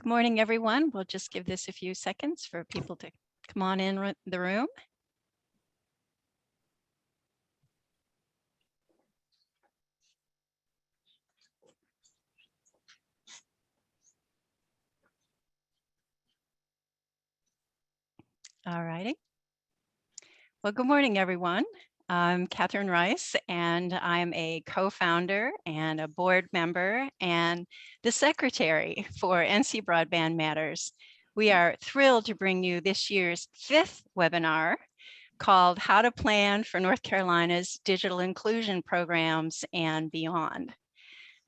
Good morning, everyone. We'll just give this a few seconds for people to come on in the room. All righty. Well, good morning, everyone. I'm Catherine Rice, and I'm a co-founder and a board member and the secretary for NC Broadband Matters. We are thrilled to bring you this year's 5th webinar called How to Plan for North Carolina's Digital Inclusion Programs and Beyond.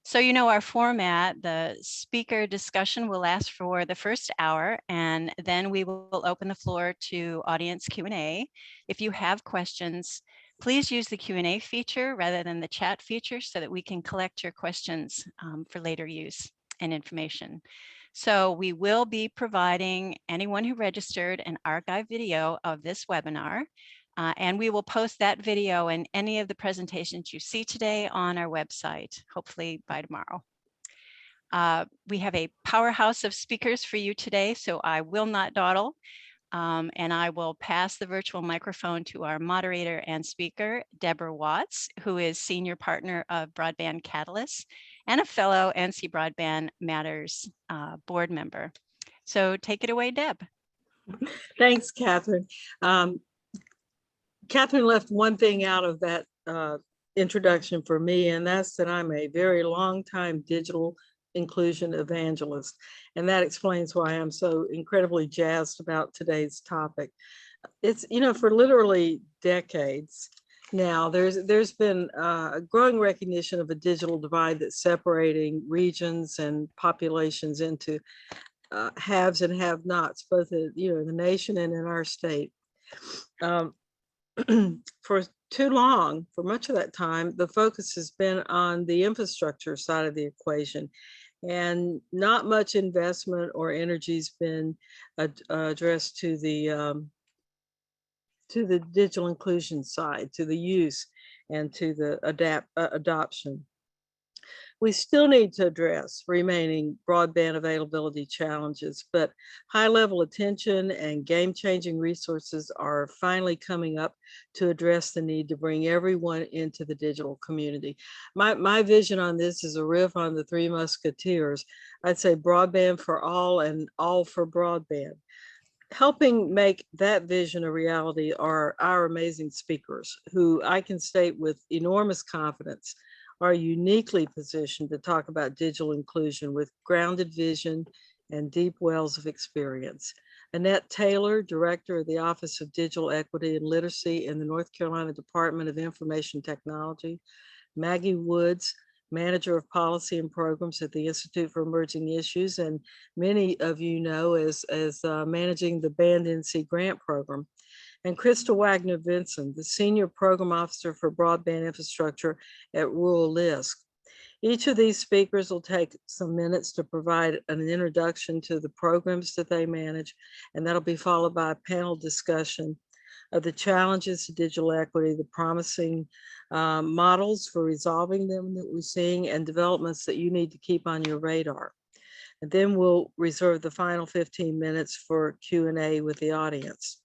So you know our format, the speaker discussion will last for the first hour, and then we will open the floor to audience Q&A. If you have questions, please use the Q&A feature rather than the chat feature so that we can collect your questions for later use and information. So we will be providing anyone who registered an archive video of this webinar. And we will post that video and any of the presentations you see today on our website, hopefully by tomorrow. We have a powerhouse of speakers for you today, so I will not dawdle. And I will pass the virtual microphone to our moderator and speaker, Deborah Watts, who is Senior Partner of Broadband Catalysts and a fellow NC Broadband Matters board member. So take it away, Deb. Thanks, Catherine. Catherine left one thing out of that introduction for me, and that's that I'm a very long time digital inclusion evangelist. And that explains why I'm so incredibly jazzed about today's topic. It's, you know, for literally decades now, there's been a growing recognition of a digital divide that's separating regions and populations into haves and have-nots, both in, in the nation and in our state. For too long, for much of that time, the focus has been on the infrastructure side of the equation, and not much investment or energy's been addressed to the digital inclusion side, to the use and to the adoption. We still need to address remaining broadband availability challenges, but high-level attention and game-changing resources are finally coming up to address the need to bring everyone into the digital community. My vision on this is a riff on the Three Musketeers. I'd say broadband for all and all for broadband. Helping make that vision a reality are our amazing speakers, who I can state with enormous confidence are uniquely positioned to talk about digital inclusion with grounded vision and deep wells of experience. Annette Taylor, Director of the Office of Digital Equity and Literacy in the North Carolina Department of Information Technology. Maggie Woods, Manager of Policy and Programs at the Institute for Emerging Issues, and many of you know as managing the Band NC Grant Program. And Christa Wagner Vinson, the Senior Program Officer for Broadband Infrastructure at Rural LISC. Each of these speakers will take some minutes to provide an introduction to the programs that they manage, and that'll be followed by a panel discussion of the challenges to digital equity, the promising models for resolving them that we're seeing, and developments that you need to keep on your radar. And then we'll reserve the final 15 minutes for Q&A with the audience.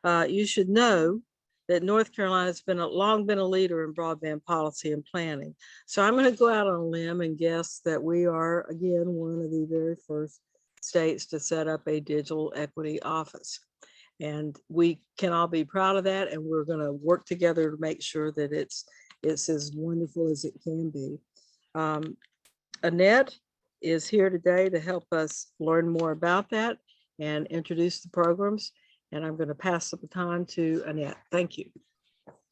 You should know that North Carolina has long been a leader in broadband policy and planning. So I'm going to go out on a limb and guess that we are, again, one of the very first states to set up a digital equity office. And we can all be proud of that, and we're going to work together to make sure that it's as wonderful as it can be. Annette is here today to help us learn more about that and introduce the programs. And I'm going to pass the baton to Annette. Thank you.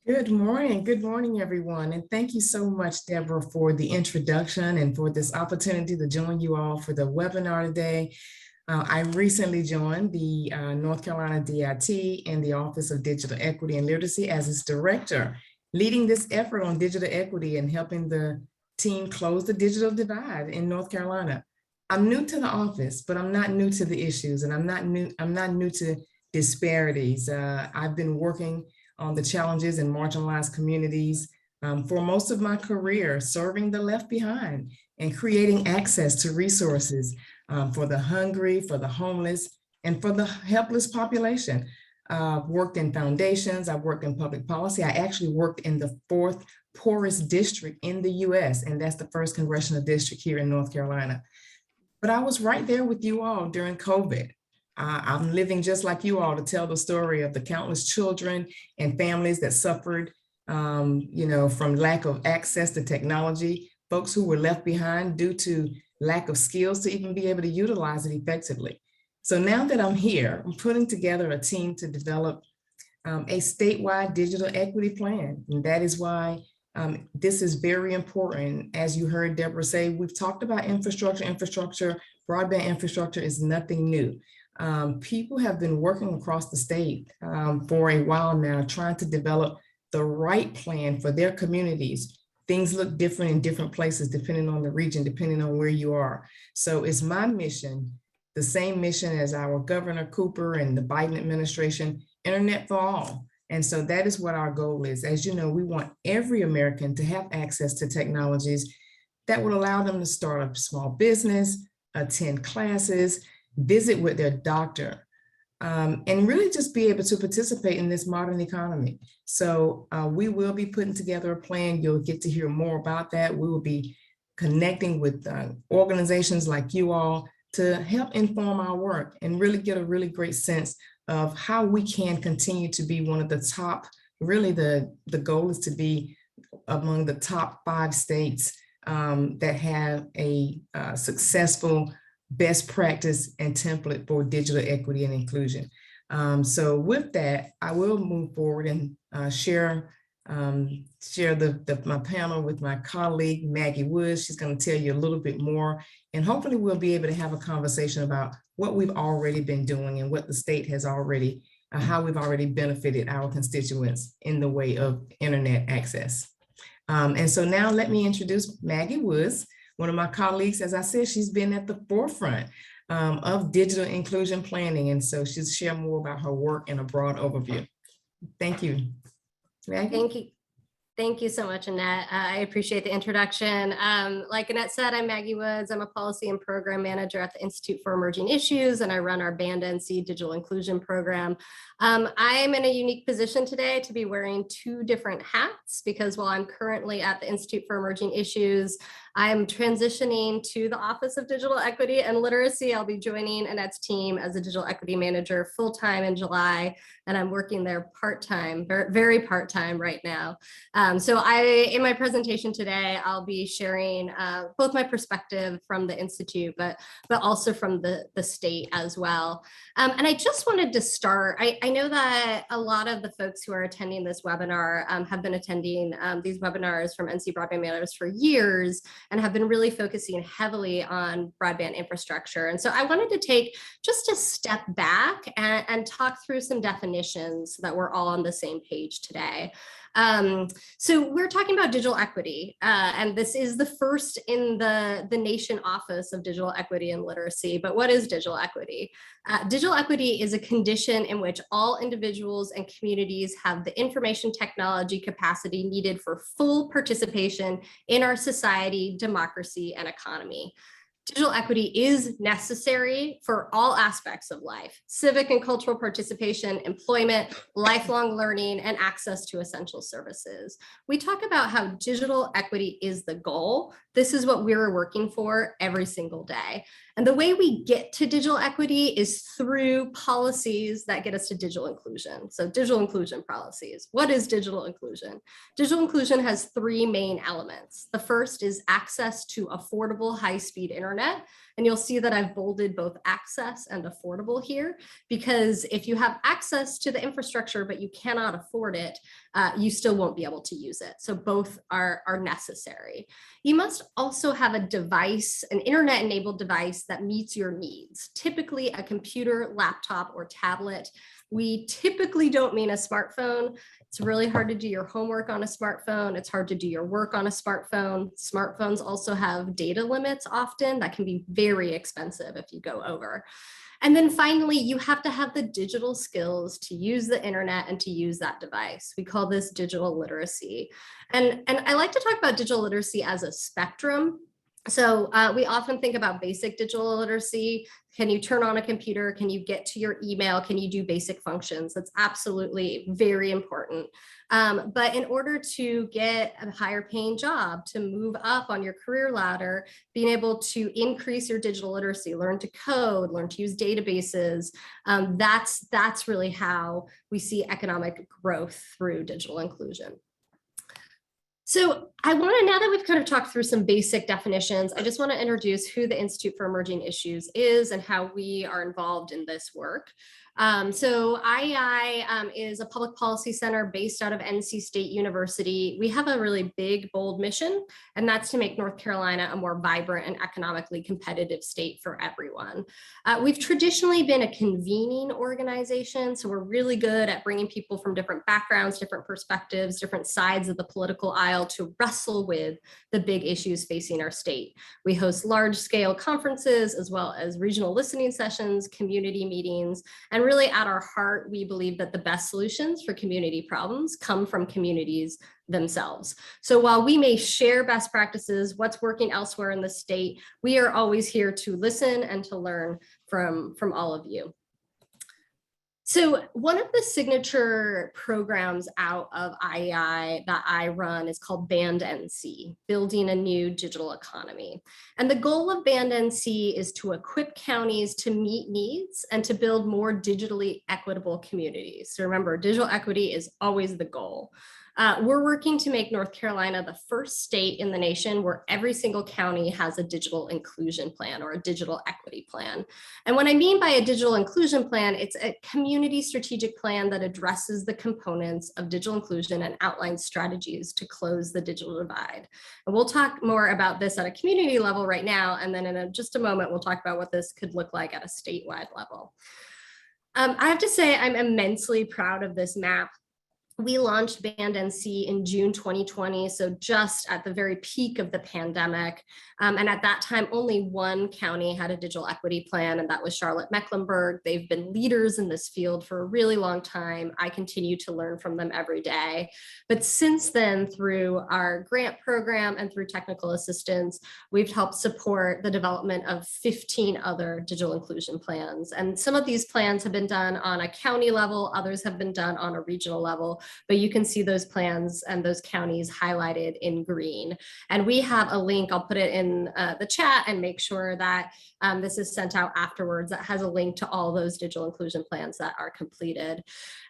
Good morning, everyone. And thank you so much, Deborah, for the introduction and for this opportunity to join you all for the webinar today. I recently joined the North Carolina DIT in the Office of Digital Equity and Literacy as its director, leading this effort on digital equity and helping the team close the digital divide in North Carolina. I'm new to the office, but I'm not new to the issues, and I'm not new to disparities. I've been working on the challenges in marginalized communities for most of my career, serving the left behind and creating access to resources for the hungry, for the homeless, and for the helpless population. I've worked in foundations, I've worked in public policy. I actually worked in the 4th poorest district in the US, and that's the 1st congressional district here in North Carolina. But I was right there with you all during COVID. I'm living just like you all to tell the story of the countless children and families that suffered, from lack of access to technology, folks who were left behind due to lack of skills to even be able to utilize it effectively. So now that I'm here, I'm putting together a team to develop a statewide digital equity plan. And that is why this is very important. As you heard Deborah say, we've talked about infrastructure, broadband infrastructure is nothing new. People have been working across the state for a while now, trying to develop the right plan for their communities. Things look different in different places, depending on the region, depending on where you are. So it's my mission, the same mission as our Governor Cooper and the Biden administration, internet for all. And so that is what our goal is. As you know, we want every American to have access to technologies that would allow them to start a small business, attend classes, visit with their doctor, and really just be able to participate in this modern economy. So we will be putting together a plan. You'll get to hear more about that. We will be connecting with organizations like you all to help inform our work and really get a really great sense of how we can continue to be one of the top, really the goal is to be among the top 5 states that have a successful best practice and template for digital equity and inclusion. So with that, I will move forward and share my panel with my colleague, Maggie Woods. She's going to tell you a little bit more, and hopefully we'll be able to have a conversation about what we've already been doing and what the state has already, how we've already benefited our constituents in the way of internet access. And so now let me introduce Maggie Woods, one of my colleagues. As I said, she's been at the forefront of digital inclusion planning. And so she'll share more about her work in a broad overview. Thank you. Maggie? Thank you. Thank you so much, Annette. I appreciate the introduction. Like Annette said, I'm Maggie Woods. I'm a policy and program manager at the Institute for Emerging Issues, and I run our Band NC Digital Inclusion Program. I'm in a unique position today to be wearing 2 different hats, because while I'm currently at the Institute for Emerging Issues, I'm transitioning to the Office of Digital Equity and Literacy. I'll be joining Annette's team as a digital equity manager full-time in July, and I'm working there part-time, very part-time right now. So in my presentation today, I'll be sharing both my perspective from the Institute, but also from the state as well. And I just wanted to start, I know that a lot of the folks who are attending this webinar have been attending these webinars from NC Broadband Matters for years and have been really focusing heavily on broadband infrastructure. And so I wanted to take just a step back and talk through some definitions so that we're all on the same page today. So we're talking about digital equity, and this is the first in the nation office of digital equity and literacy. But what is digital equity? Digital equity is a condition in which all individuals and communities have the information technology capacity needed for full participation in our society, democracy, and economy. Digital equity is necessary for all aspects of life: civic and cultural participation, employment, lifelong learning, and access to essential services. We talk about how digital equity is the goal. This is what we're working for every single day. And the way we get to digital equity is through policies that get us to digital inclusion. So digital inclusion policies. What is digital inclusion? Digital inclusion has 3 main elements. The first is access to affordable high-speed internet. And you'll see that I've bolded both access and affordable here, because if you have access to the infrastructure, but you cannot afford it, you still won't be able to use it. So both are necessary. You must also have a device, an internet-enabled device that meets your needs, typically a computer, laptop, or tablet. We typically don't mean a smartphone. It's really hard to do your homework on a smartphone. It's hard to do your work on a smartphone. Smartphones also have data limits often that can be very expensive if you go over. And then finally, you have to have the digital skills to use the internet and to use that device. We call this digital literacy. And I like to talk about digital literacy as a spectrum. So we often think about basic digital literacy. Can you turn on a computer? Can you get to your email? Can you do basic functions? That's absolutely very important. But in order to get a higher paying job, to move up on your career ladder, being able to increase your digital literacy, learn to code, learn to use databases, that's really how we see economic growth through digital inclusion. So I want to, now that we've kind of talked through some basic definitions, I just want to introduce who the Institute for Emerging Issues is and how we are involved in this work. So IEI is a public policy center based out of NC State University. We have a really big, bold mission, and that's to make North Carolina a more vibrant and economically competitive state for everyone. We've traditionally been a convening organization, so we're really good at bringing people from different backgrounds, different perspectives, different sides of the political aisle to wrestle with the big issues facing our state. We host large-scale conferences as well as regional listening sessions, community meetings, and really at our heart, we believe that the best solutions for community problems come from communities themselves. So while we may share best practices, what's working elsewhere in the state, we are always here to listen and to learn from all of you. So one of the signature programs out of IEI that I run is called Band NC, Building a New Digital Economy. And the goal of Band NC is to equip counties to meet needs and to build more digitally equitable communities. So remember, digital equity is always the goal. We're working to make North Carolina the first state in the nation where every single county has a digital inclusion plan or a digital equity plan. And what I mean by a digital inclusion plan, it's a community strategic plan that addresses the components of digital inclusion and outlines strategies to close the digital divide. And we'll talk more about this at a community level right now, and then in just a moment, we'll talk about what this could look like at a statewide level. I have to say I'm immensely proud of this map. We launched Band NC in June 2020, so just at the very peak of the pandemic. And at that time, only one county had a digital equity plan, and that was Charlotte-Mecklenburg. They've been leaders in this field for a really long time. I continue to learn from them every day. But since then, through our grant program and through technical assistance, we've helped support the development of 15 other digital inclusion plans. And some of these plans have been done on a county level, others have been done on a regional level. But you can see those plans and those counties highlighted in green. And we have a link, I'll put it in the chat and make sure that this is sent out afterwards, that has a link to all those digital inclusion plans that are completed.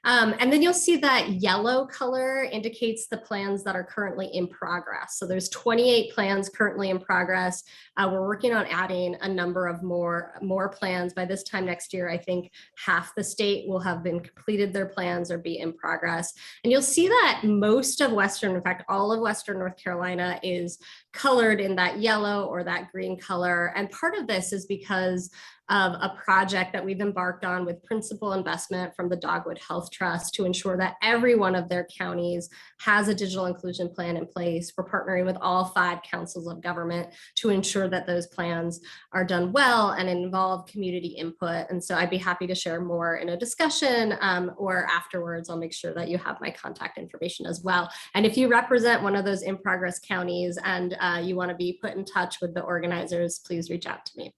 And then you'll see that yellow color indicates the plans that are currently in progress. So there's 28 plans currently in progress. We're working on adding a number of more plans. By this time next year, I think half the state will have been completed their plans or be in progress. And you'll see that most of Western, in fact, all of Western North Carolina is colored in that yellow or that green color. And part of this is because of a project that we've embarked on with principal investment from the Dogwood Health Trust to ensure that every one of their counties has a digital inclusion plan in place. We're partnering with all 5 councils of government to ensure that those plans are done well and involve community input. And so I'd be happy to share more in a discussion or afterwards. I'll make sure that you have my contact information as well. And if you represent one of those in progress counties and you want to be put in touch with the organizers, please reach out to me.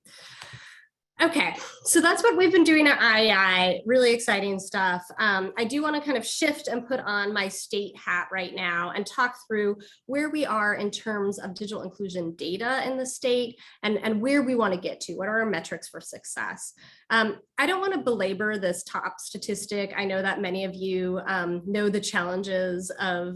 Okay, so that's what we've been doing at IEI, really exciting stuff. I do want to kind of shift and put on my state hat right now and talk through where we are in terms of digital inclusion data in the state and where we want to get to. What are our metrics for success? I don't want to belabor this top statistic. I know that many of you know the challenges of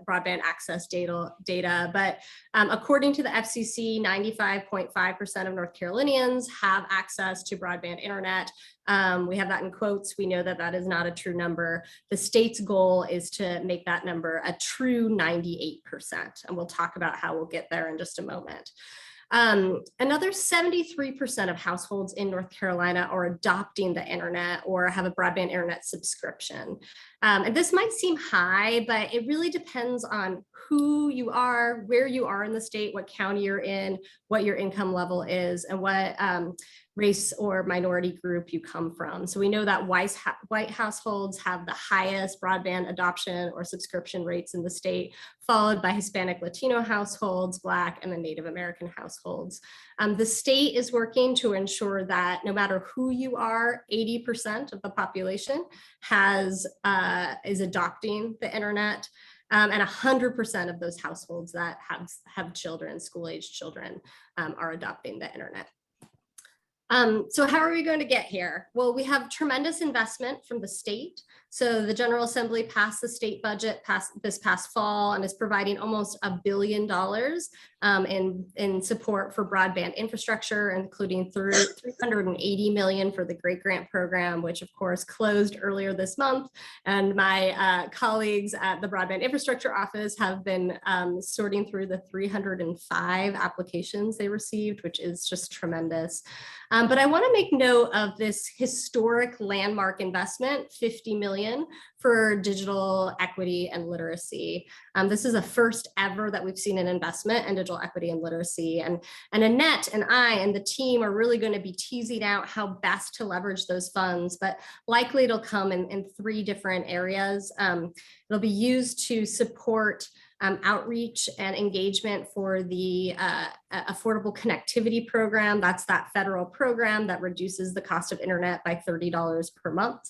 broadband access data, but according to the FCC, 95.5% of North Carolinians have access to broadband internet. We have that in quotes. We know that that is not a true number. The state's goal is to make that number a true 98%. And we'll talk about how we'll get there in just a moment. Another 73% of households in North Carolina are adopting the internet or have a broadband internet subscription. And this might seem high, but it really depends on who you are, where you are in the state, what county you're in, what your income level is, and what race or minority group you come from. So we know that white households have the highest broadband adoption or subscription rates in the state, followed by Hispanic Latino households, Black, and the Native American households. The state is working to ensure that no matter who you are, 80% of the population is adopting the internet. And 100% of those households that have children, school-aged children, are adopting the internet. So how are we going to get here? Well, we have tremendous investment from the state. So the General Assembly passed the state budget this past fall and is providing almost $1 billion in support for broadband infrastructure, including $380 million for the Great Grant Program, which of course closed earlier this month. And my colleagues at the Broadband Infrastructure Office have been sorting through the 305 applications they received, which is just tremendous. But I want to make note of this historic landmark investment, $50 million for digital equity and literacy. This is a first ever that we've seen an investment in digital equity and literacy. And Annette and I and the team are really going to be teasing out how best to leverage those funds, but likely it'll come in 3 different areas. It'll be used to support outreach and engagement for the Affordable Connectivity Program. That's that federal program that reduces the cost of internet by $30 per month.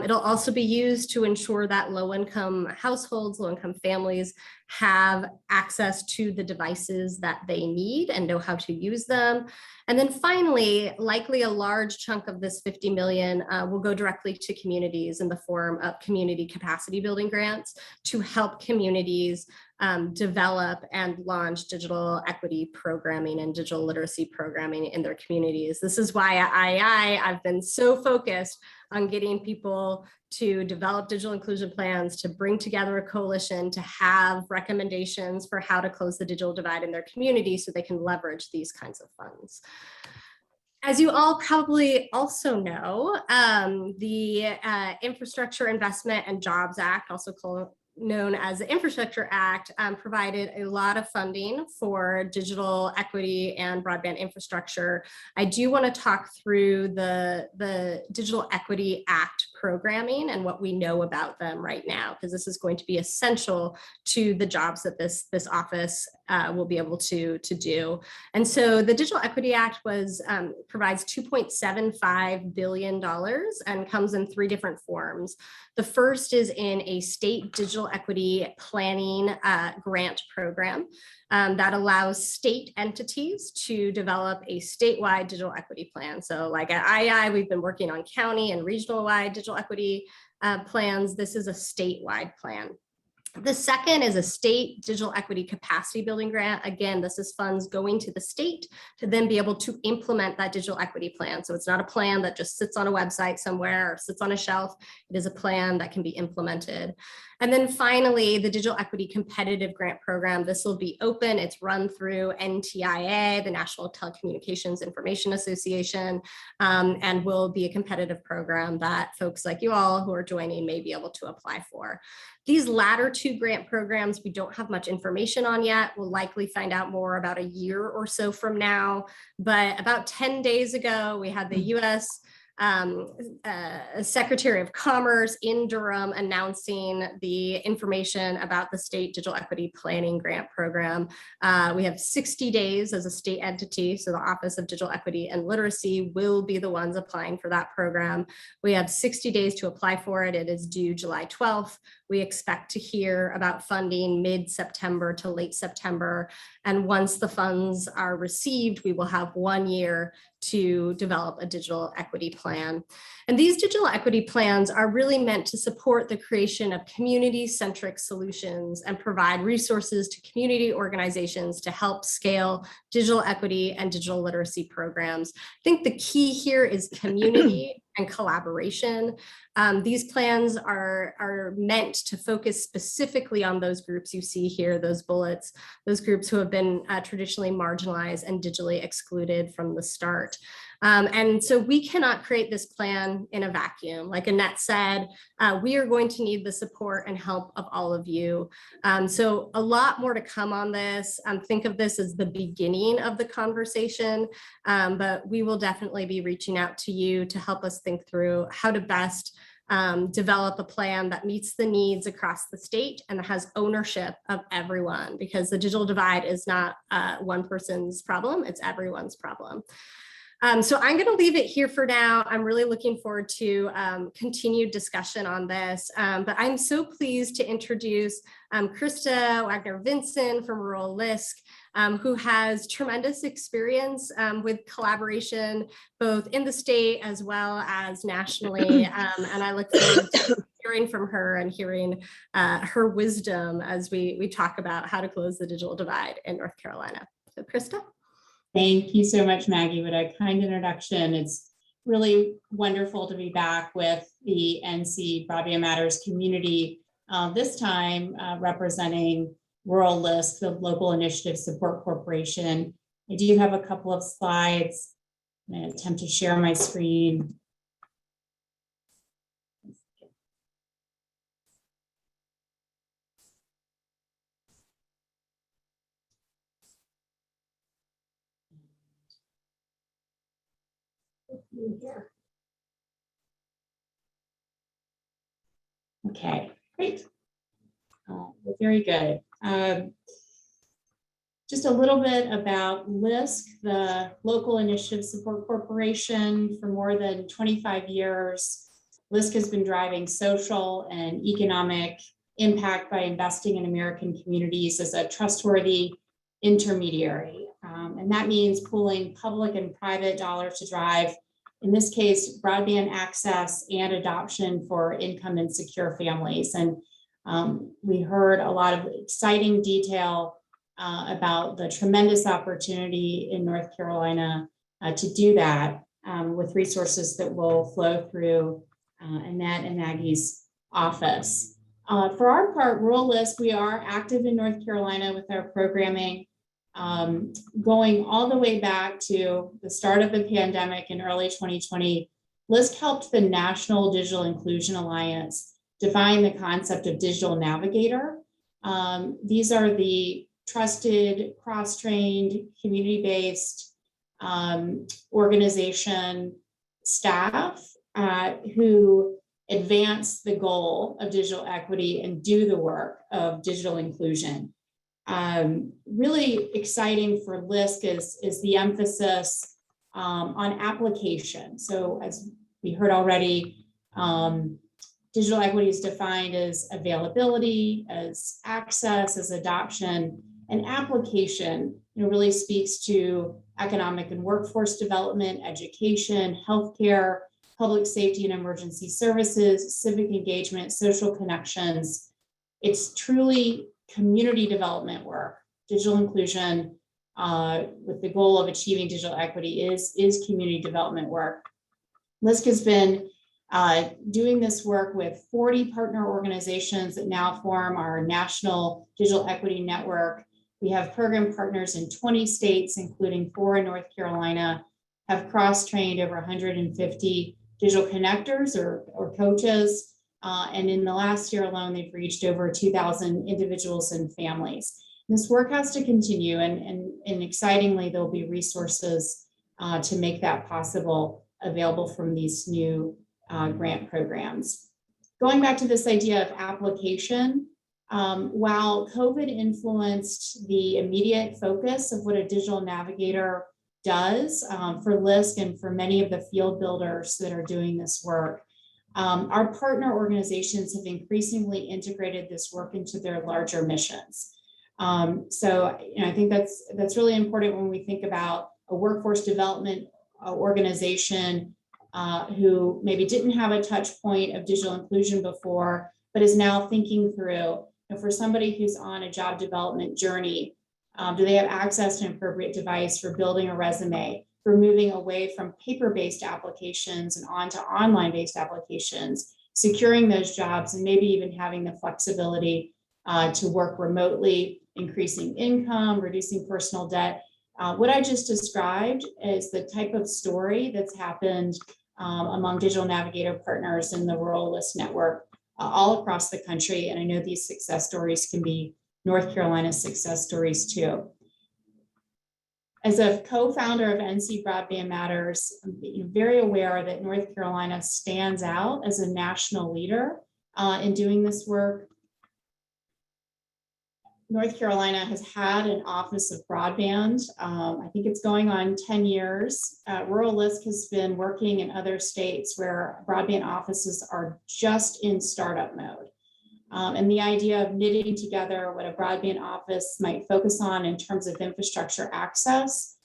It'll also be used to ensure that low-income households, low-income families have access to the devices that they need and know how to use them. And then finally, likely a large chunk of this $50 million will go directly to communities in the form of community capacity building grants to help communities develop and launch digital equity programming and digital literacy programming in their communities. This is why at IEI, I've been so focused on getting people to develop digital inclusion plans, to bring together a coalition, to have recommendations for how to close the digital divide in their community so they can leverage these kinds of funds. As you all probably also know, the Infrastructure Investment and Jobs Act, also known as the Infrastructure Act, provided a lot of funding for digital equity and broadband infrastructure. I do want to talk through the Digital Equity Act programming and what we know about them right now, because this is going to be essential to the jobs that this office will be able to do. And so the Digital Equity Act provides $2.75 billion and comes in 3 different forms. The first is in a state digital equity planning grant program that allows state entities to develop a statewide digital equity plan. So like at IEI, we've been working on county and regional wide digital equity plans. This is a statewide plan. The second is a state digital equity capacity building grant. Again, this is funds going to the state to then be able to implement that digital equity plan. So it's not a plan that just sits on a website somewhere or sits on a shelf. It is a plan that can be implemented. And then finally, the Digital Equity Competitive Grant Program. This will be open. It's run through NTIA, the National Telecommunications Information Association, and will be a competitive program that folks like you all who are joining may be able to apply for. These latter 2 grant programs, we don't have much information on yet. We'll likely find out more about a year or so from now. But about 10 days ago, we had the U.S. Secretary of Commerce in Durham announcing the information about the state digital equity planning grant program. We have 60 days as a state entity. So the Office of Digital Equity and Literacy will be the ones applying for that program. We have 60 days to apply for it. It is due July 12th. We expect to hear about funding mid-September to late September. And once the funds are received, we will have 1 year to develop a digital equity plan. And these digital equity plans are really meant to support the creation of community-centric solutions and provide resources to community organizations to help scale digital equity and digital literacy programs. I think the key here is community and collaboration. These plans are meant to focus specifically on those groups you see here, those bullets, those groups who have been traditionally marginalized and digitally excluded from the start. And so we cannot create this plan in a vacuum. Like Annette said, we are going to need the support and help of all of you. So a lot more to come on this. Think of this as the beginning of the conversation, but we will definitely be reaching out to you to help us think through how to best develop a plan that meets the needs across the state and has ownership of everyone, because the digital divide is not one person's problem, it's everyone's problem. So I'm going to leave it here for now. I'm really looking forward to continued discussion on this, but I'm so pleased to introduce Christa Wagner Vinson from rural LISC, who has tremendous experience with collaboration, both in the state as well as nationally. And I look forward to hearing from her and hearing her wisdom as we talk about how to close the digital divide in North Carolina. So Christa. Thank you so much, Maggie. What a kind introduction. It's really wonderful to be back with the NC Broadband Matters community, this time representing Rural LISC, the Local Initiative Support Corporation. I do have a couple of slides. I'm going to attempt to share my screen. Here. Okay, great. Very good. Just a little bit about LISC, the Local Initiative Support Corporation. For more than 25 years, LISC has been driving social and economic impact by investing in American communities as a trustworthy intermediary. And that means pooling public and private dollars to drive, in this case, broadband access and adoption for income insecure families. And we heard a lot of exciting detail about the tremendous opportunity in North Carolina to do that with resources that will flow through Annette and Maggie's office. For our part, Rural LISC, we are active in North Carolina with our programming, going all the way back to the start of the pandemic in early 2020. LISC helped the National Digital Inclusion Alliance define the concept of Digital Navigator. These are the trusted, cross-trained, community-based organization staff who advance the goal of digital equity and do the work of digital inclusion. Really exciting for LISC is the emphasis on application. So as we heard already, digital equity is defined as availability, as access, as adoption, and application really speaks to economic and workforce development, education, healthcare, public safety and emergency services, civic engagement, social connections. It's truly community development work. Digital inclusion with the goal of achieving digital equity is community development work. LISC has been doing this work with 40 partner organizations that now form our National Digital Equity Network. We have program partners in 20 states, including 4 in North Carolina, have cross-trained over 150 digital connectors or coaches. And in the last year alone, they've reached over 2,000 individuals and families. This work has to continue, and excitingly, there'll be resources to make that possible available from these new grant programs. Going back to this idea of application, while COVID influenced the immediate focus of what a digital navigator does for LISC and for many of the field builders that are doing this work, our partner organizations have increasingly integrated this work into their larger missions. So I think that's really important when we think about a workforce development organization who maybe didn't have a touch point of digital inclusion before, but is now thinking through, for somebody who's on a job development journey, do they have access to an appropriate device for building a resume, for moving away from paper-based applications and onto online-based applications, securing those jobs, and maybe even having the flexibility to work remotely, increasing income, reducing personal debt. What I just described is the type of story that's happened among Digital Navigator partners in the Rural LISC network all across the country. And I know these success stories can be North Carolina's success stories too. As a co-founder of NC Broadband Matters, I'm very aware that North Carolina stands out as a national leader in doing this work. North Carolina has had an Office of Broadband. I think it's going on 10 years. Rural LISC has been working in other states where broadband offices are just in startup mode. And the idea of knitting together what a broadband office might focus on in terms of infrastructure access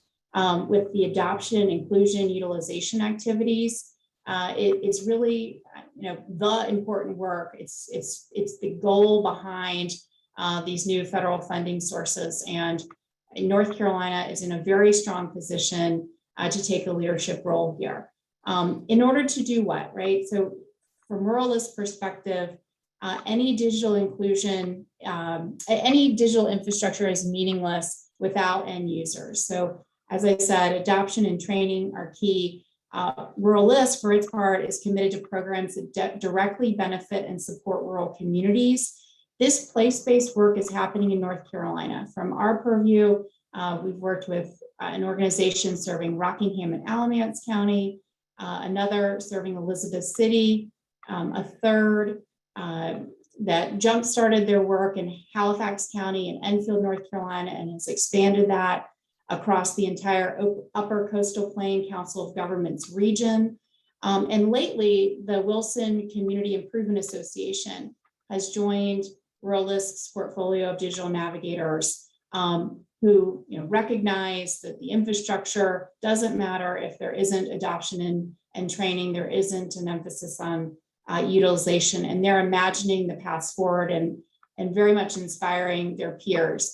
with the adoption, inclusion, utilization activities, it is really, the important work. It's the goal behind these new federal funding sources. And North Carolina is in a very strong position to take a leadership role here. In order to do what, right? So from Rural LISC perspective, any digital inclusion, any digital infrastructure is meaningless without end users. So as I said, adoption and training are key. Rural LISC, for its part, is committed to programs that directly benefit and support rural communities. This place-based work is happening in North Carolina. From our purview, we've worked with an organization serving Rockingham and Alamance County, another serving Elizabeth City, a third that jump-started their work in Halifax County and Enfield, North Carolina, and has expanded that across the entire Upper Coastal Plain Council of Governments region. And lately, the Wilson Community Improvement Association has joined Rural LISC's portfolio of digital navigators who recognize that the infrastructure doesn't matter if there isn't adoption and training, there isn't an emphasis on utilization, and they're imagining the paths forward and very much inspiring their peers.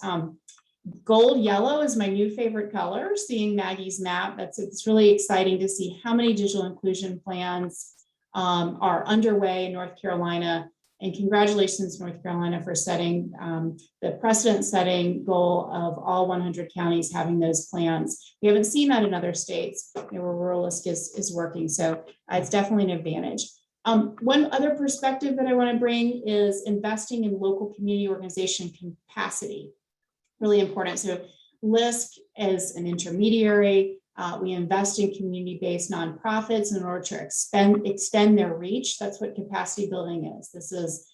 Gold yellow is my new favorite color, seeing Maggie's map. It's really exciting to see how many digital inclusion plans are underway in North Carolina. And congratulations, North Carolina, for setting the precedent-setting goal of all 100 counties having those plans. We haven't seen that in other states where Rural LISC is working, so it's definitely an advantage. One other perspective that I want to bring is investing in local community organization capacity. Really important. So LISC is an intermediary. We invest in community-based nonprofits in order to extend their reach. That's what capacity building is. This is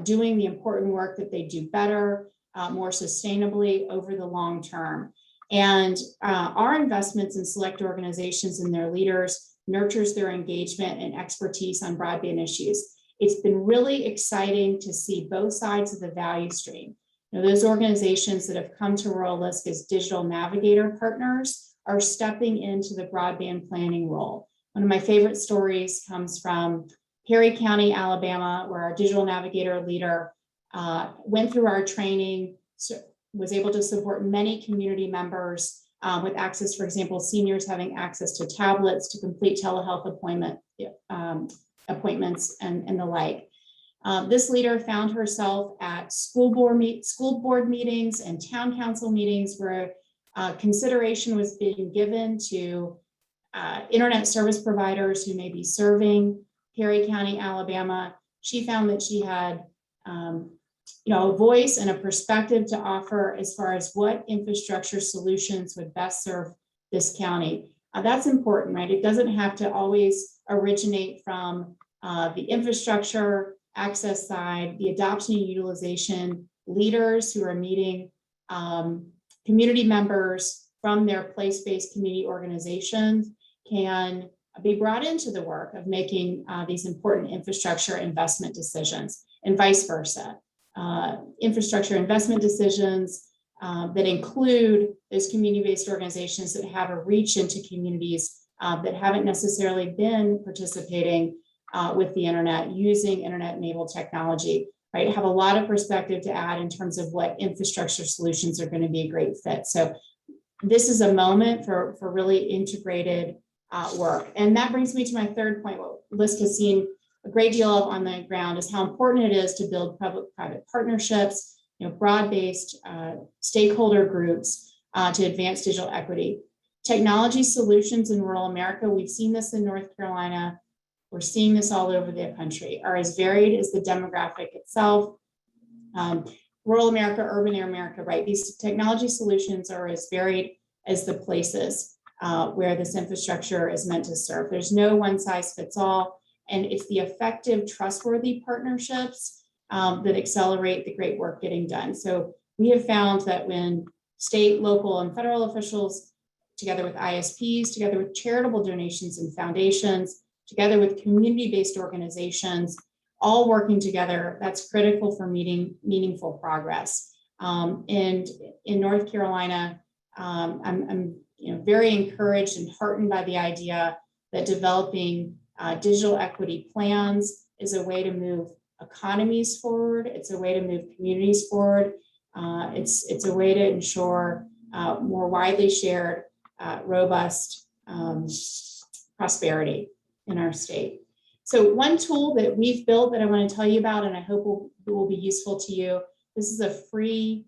doing the important work that they do better, more sustainably over the long term. And our investments in select organizations and their leaders nurtures their engagement and expertise on broadband issues. It's been really exciting to see both sides of the value stream. Those organizations that have come to Rural LISC as Digital Navigator partners are stepping into the broadband planning role. One of my favorite stories comes from Perry County, Alabama, where our Digital Navigator leader went through our training, was able to support many community members with access, for example, seniors having access to tablets to complete telehealth appointments and the like. This leader found herself at school board meetings and town council meetings where consideration was being given to internet service providers who may be serving Perry County, Alabama. She found that she had a voice and a perspective to offer as far as what infrastructure solutions would best serve this county. That's important, right? It doesn't have to always originate from the infrastructure access side, the adoption and utilization leaders who are meeting community members from their place-based community organizations can be brought into the work of making these important infrastructure investment decisions, and vice versa. Infrastructure investment decisions that include those community-based organizations that have a reach into communities that haven't necessarily been participating with the internet, using internet-enabled technology, right? Have a lot of perspective to add in terms of what infrastructure solutions are going to be a great fit. So this is a moment for really integrated work. And that brings me to my third point. What LISC has seen a great deal of on the ground is how important it is to build public-private partnerships, broad-based stakeholder groups to advance digital equity. Technology solutions in rural America, we've seen this in North Carolina, we're seeing this all over the country, are as varied as the demographic itself. Rural America, urban America, right? These technology solutions are as varied as the places where this infrastructure is meant to serve. There's no one size fits all. And it's the effective, trustworthy partnerships that accelerate the great work getting done. So we have found that when state, local, and federal officials, together with ISPs, together with charitable donations and foundations, together with community-based organizations, all working together, that's critical for meaningful progress. And in North Carolina, I'm very encouraged and heartened by the idea that developing digital equity plans is a way to move economies forward. It's a way to move communities forward. It's a way to ensure more widely shared, robust prosperity in our state. So one tool that we've built that I want to tell you about, and I hope will be useful to you. This is a free,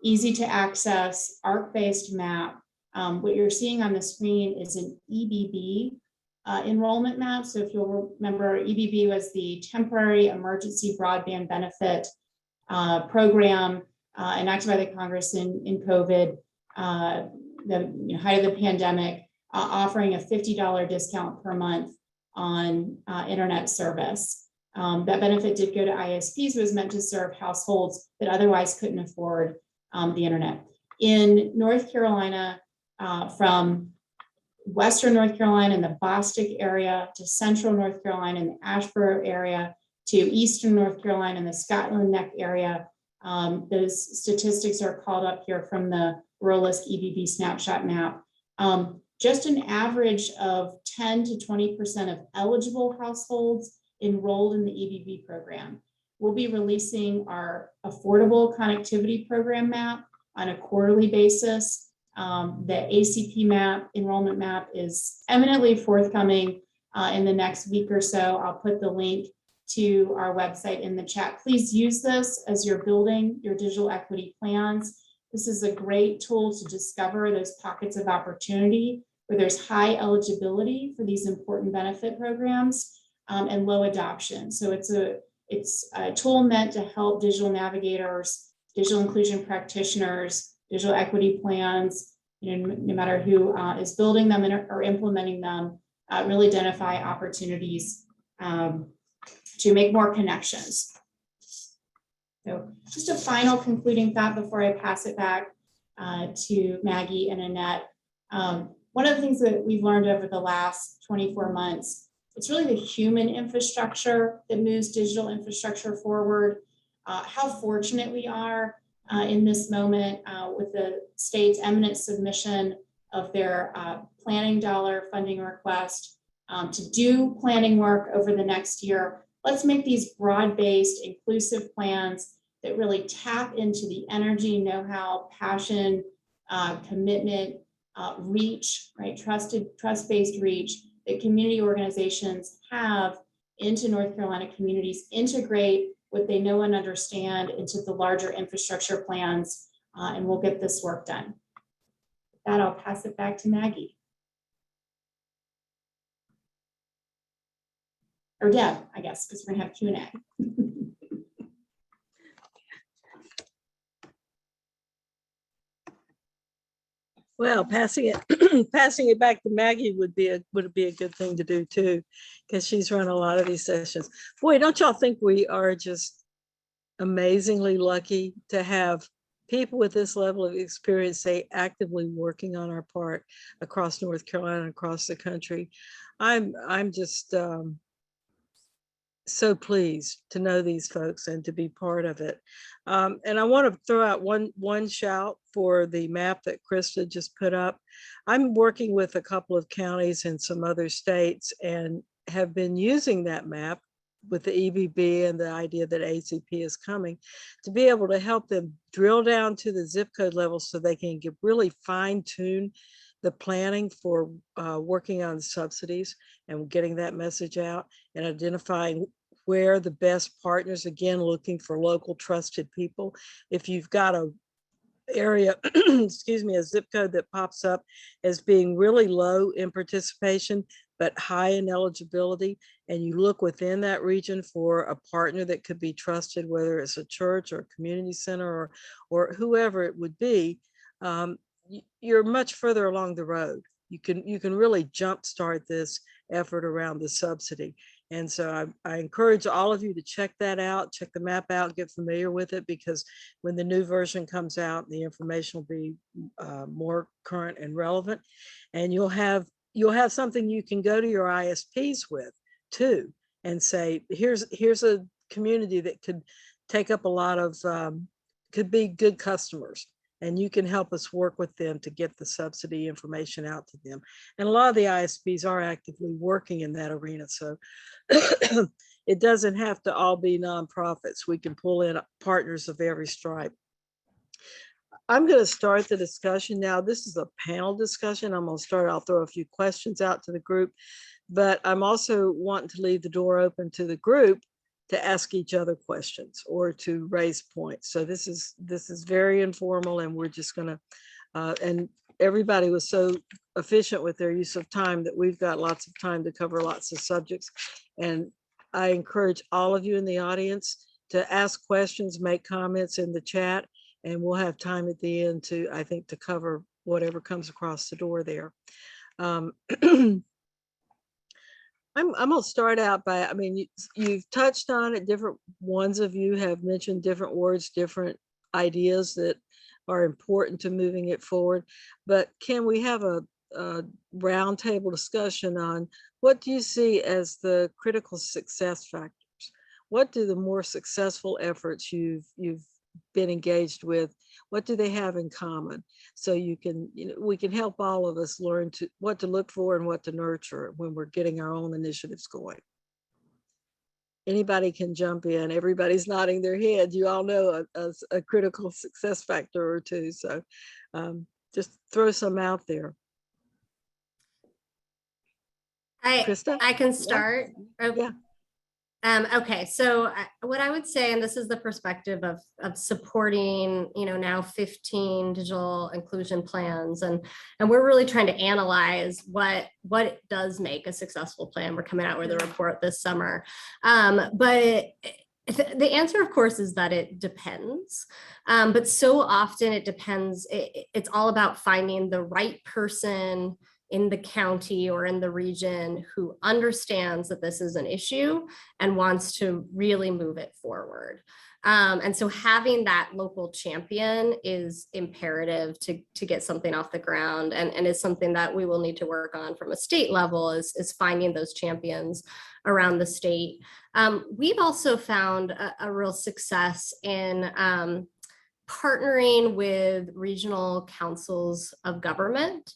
easy to access, ARC-based map. What you're seeing on the screen is an EBB enrollment map. So if you'll remember, EBB was the Temporary Emergency Broadband Benefit program enacted by the Congress in COVID, the height of the pandemic, offering a $50 discount per month on internet service. That benefit did go to ISPs, but was meant to serve households that otherwise couldn't afford the internet. In North Carolina, from Western North Carolina and the Bostic area to Central North Carolina and the Asheboro area to Eastern North Carolina and the Scotland Neck area, those statistics are called up here from the Rural LISC EBB snapshot map. Just an average of 10 to 20% of eligible households enrolled in the EBB program. We'll be releasing our affordable connectivity program map on a quarterly basis. The ACP map, enrollment map, is eminently forthcoming in the next week or so. I'll put the link to our website in the chat. Please use this as you're building your digital equity plans. This is a great tool to discover those pockets of opportunity where there's high eligibility for these important benefit programs and low adoption. So it's a tool meant to help digital navigators, digital inclusion practitioners, digital equity plans, no matter who is building them or implementing them, really identify opportunities to make more connections. So just a final concluding thought before I pass it back to Maggie and Annette. One of the things that we've learned over the last 24 months, it's really the human infrastructure that moves digital infrastructure forward. How fortunate we are in this moment with the state's eminent submission of their planning dollar funding request to do planning work over the next year. Let's make these broad-based, inclusive plans that really tap into the energy, know-how, passion, commitment, reach, right? Trust-based reach that community organizations have into North Carolina communities, integrate what they know and understand into the larger infrastructure plans, and we'll get this work done. With that, I'll pass it back to Maggie. Or Deb, I guess, because we're gonna have Q&A. Well, passing it back to Maggie would be a good thing to do too, because she's run a lot of these sessions. Boy, don't y'all think we are just amazingly lucky to have people with this level of experience, say, actively working on our part across North Carolina and across the country. I'm just so pleased to know these folks and to be part of it. And I want to throw out one shout for the map that Christa just put up. I'm working with a couple of counties in some other states and have been using that map with the EBB and the idea that ACP is coming to be able to help them drill down to the zip code level so they can really fine tune the planning for working on subsidies and getting that message out and identifying where the best partners, again, looking for local trusted people. If you've got a area, excuse me, a zip code that pops up as being really low in participation, but high in eligibility, and you look within that region for a partner that could be trusted, whether it's a church or a community center or whoever it would be, you're much further along the road. You can really jumpstart this effort around the subsidy. And so I encourage all of you to check that out, check the map out, get familiar with it, because when the new version comes out, the information will be more current and relevant. And you'll have something you can go to your ISPs with too, and say, here's a community that could take up a lot of, could be good customers. And you can help us work with them to get the subsidy information out to them. And a lot of the ISPs are actively working in that arena. So it doesn't have to all be nonprofits. We can pull in partners of every stripe. I'm going to start the discussion now. This is a panel discussion. I'm going to start, I'll throw a few questions out to the group, but I'm also wanting to leave the door open to the group to ask each other questions or to raise points. So this is very informal, and we're just gonna, and everybody was so efficient with their use of time that we've got lots of time to cover lots of subjects. And I encourage all of you in the audience to ask questions, make comments in the chat, and we'll have time at the end to, I think, to cover whatever comes across the door there. I'm going to start out by, I mean, you've touched on it. Different ones of you have mentioned different words, different ideas that are important to moving it forward. But can we have a roundtable discussion on what do you see as the critical success factors? What do the more successful efforts you've been engaged with, what do they have in common? So you can, we can help all of us learn what to look for and what to nurture when we're getting our own initiatives going. Anybody can jump in. Everybody's nodding their head. You all know a critical success factor or two. So just throw some out there. Christa? I can start. Yeah. Okay, so what I would say, and this is the perspective of supporting, now 15 digital inclusion plans, and we're really trying to analyze what it does make a successful plan. We're coming out with a report this summer, but the answer, of course, is that it depends. But so often it depends. It's all about finding the right person in the county or in the region who understands that this is an issue and wants to really move it forward. And so having that local champion is imperative to get something off the ground, and is something that we will need to work on from a state level, is finding those champions around the state. We've also found a real success in partnering with regional councils of government.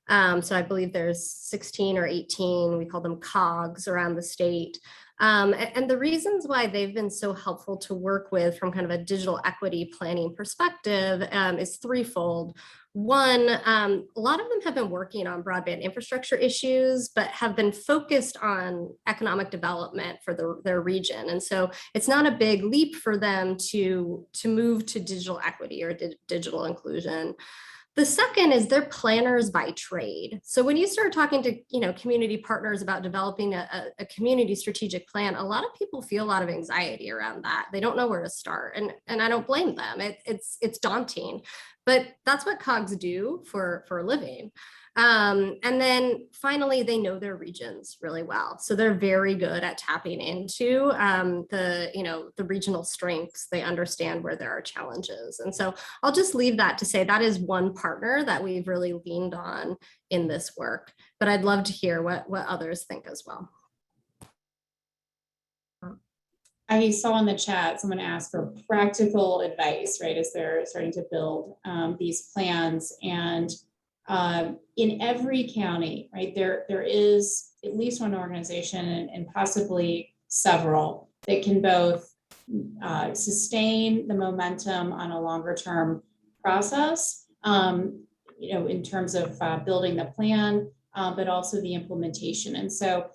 So I believe there's 16 or 18, we call them COGs around the state. And the reasons why they've been so helpful to work with from kind of a digital equity planning perspective is threefold. One, a lot of them have been working on broadband infrastructure issues, but have been focused on economic development for their region. And so it's not a big leap for them to move to digital equity or digital inclusion. The second is they're planners by trade. So when you start talking to community partners about developing a community strategic plan, a lot of people feel a lot of anxiety around that. They don't know where to start, and I don't blame them. It's daunting, but that's what COGs do for a living. And then finally, they know their regions really well. So they're very good at tapping into the regional strengths. They understand where there are challenges. And so I'll just leave that to say that is one partner that we've really leaned on in this work, but I'd love to hear what others think as well. I saw in the chat someone asked for practical advice, right, as they're starting to build these plans. And in every county, right, there is at least one organization and possibly several that can both sustain the momentum on a longer term process, in terms of building the plan, but also the implementation. And so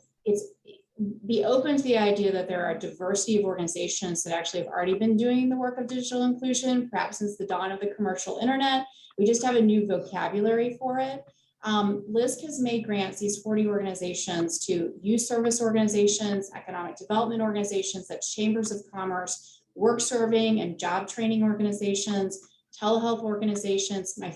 be open to the idea that there are a diversity of organizations that actually have already been doing the work of digital inclusion, perhaps since the dawn of the commercial internet. We just have a new vocabulary for it. LISC has made grants, these 40 organizations, to youth service organizations, economic development organizations, that's chambers of commerce, work serving and job training organizations, telehealth organizations. My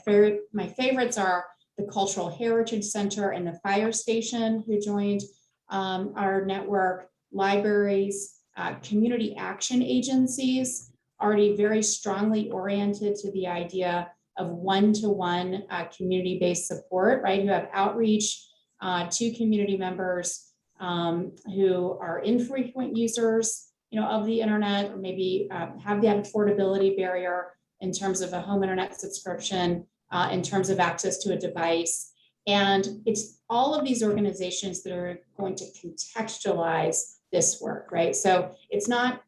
favorites are the Cultural Heritage Center and the Fire Station, who joined our network, libraries, community action agencies, already very strongly oriented to the idea of one-to-one community-based support, right? Who have outreach to community members who are infrequent users, of the internet, or maybe have that affordability barrier in terms of a home internet subscription, in terms of access to a device. And it's all of these organizations that are going to contextualize this work, right? So it's not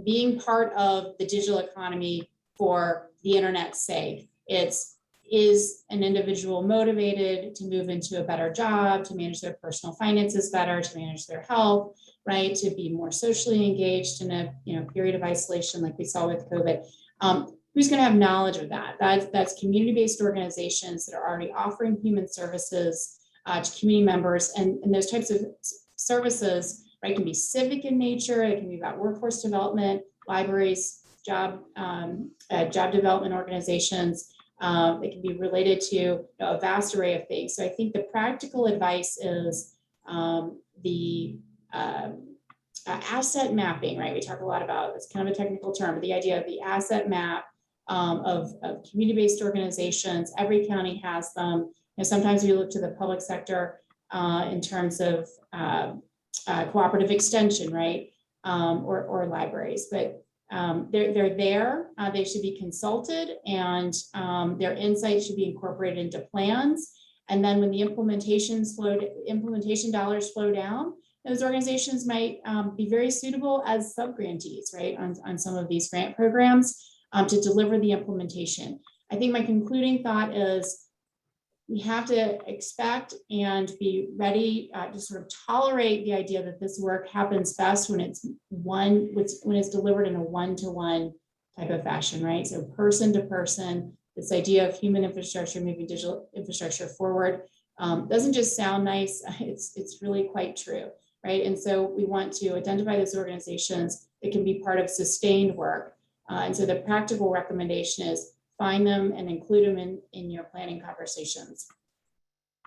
being part of the digital economy for the internet's sake. Is an individual motivated to move into a better job, to manage their personal finances better, to manage their health, right? To be more socially engaged in a period of isolation like we saw with COVID. Who's going to have knowledge of that? That's community-based organizations that are already offering human services to community members, and those types of services, right, can be civic in nature. It can be about workforce development, libraries, job development organizations. It can be related to a vast array of things. So I think the practical advice is the asset mapping, right? We talk a lot about, it's kind of a technical term, but the idea of the asset map of community-based organizations. Every county has them. Sometimes we look to the public sector in terms of cooperative extension, right? Or libraries, but they're there. They should be consulted, and their insights should be incorporated into plans. And then when the implementation dollars flow down, those organizations might be very suitable as sub-grantees, right, on some of these grant programs to deliver the implementation. I think my concluding thought is we have to expect and be ready to sort of tolerate the idea that this work happens best when it's delivered in a one-to-one type of fashion, right? So person to person, this idea of human infrastructure moving digital infrastructure forward doesn't just sound nice, it's really quite true, right? And so we want to identify those organizations that can be part of sustained work. And so the practical recommendation is find them and include them in your planning conversations.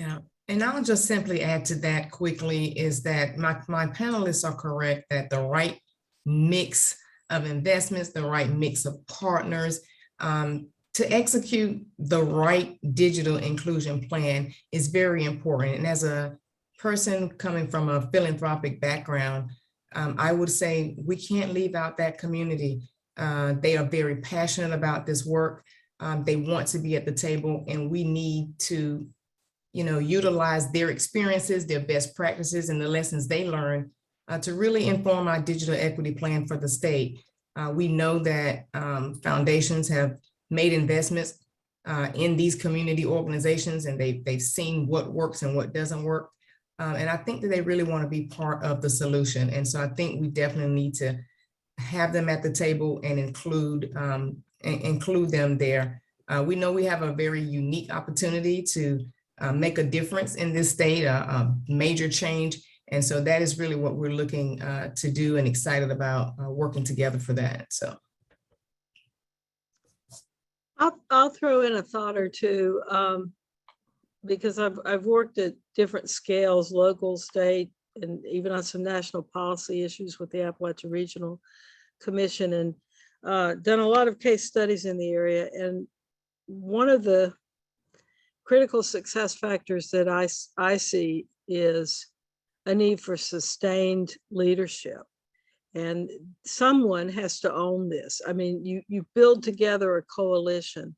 Yeah, and I'll just simply add to that quickly is that my panelists are correct that the right mix of investments, the right mix of partners to execute the right digital inclusion plan is very important. And as a person coming from a philanthropic background, I would say we can't leave out that community. They are very passionate about this work. They want to be at the table, and we need to, utilize their experiences, their best practices, and the lessons they learn to really inform our digital equity plan for the state. We know that foundations have made investments in these community organizations, and they've seen what works and what doesn't work. And I think that they really want to be part of the solution. And so I think we definitely need to have them at the table and include them there. We know we have a very unique opportunity to make a difference in this state, a major change. And so that is really what we're looking to do and excited about working together for that. So I'll throw in a thought or two because I've worked at different scales, local, state, and even on some national policy issues with the Appalachian Regional Commission, and done a lot of case studies in the area. And one of the critical success factors that I see is a need for sustained leadership. And someone has to own this. I mean, you build together a coalition,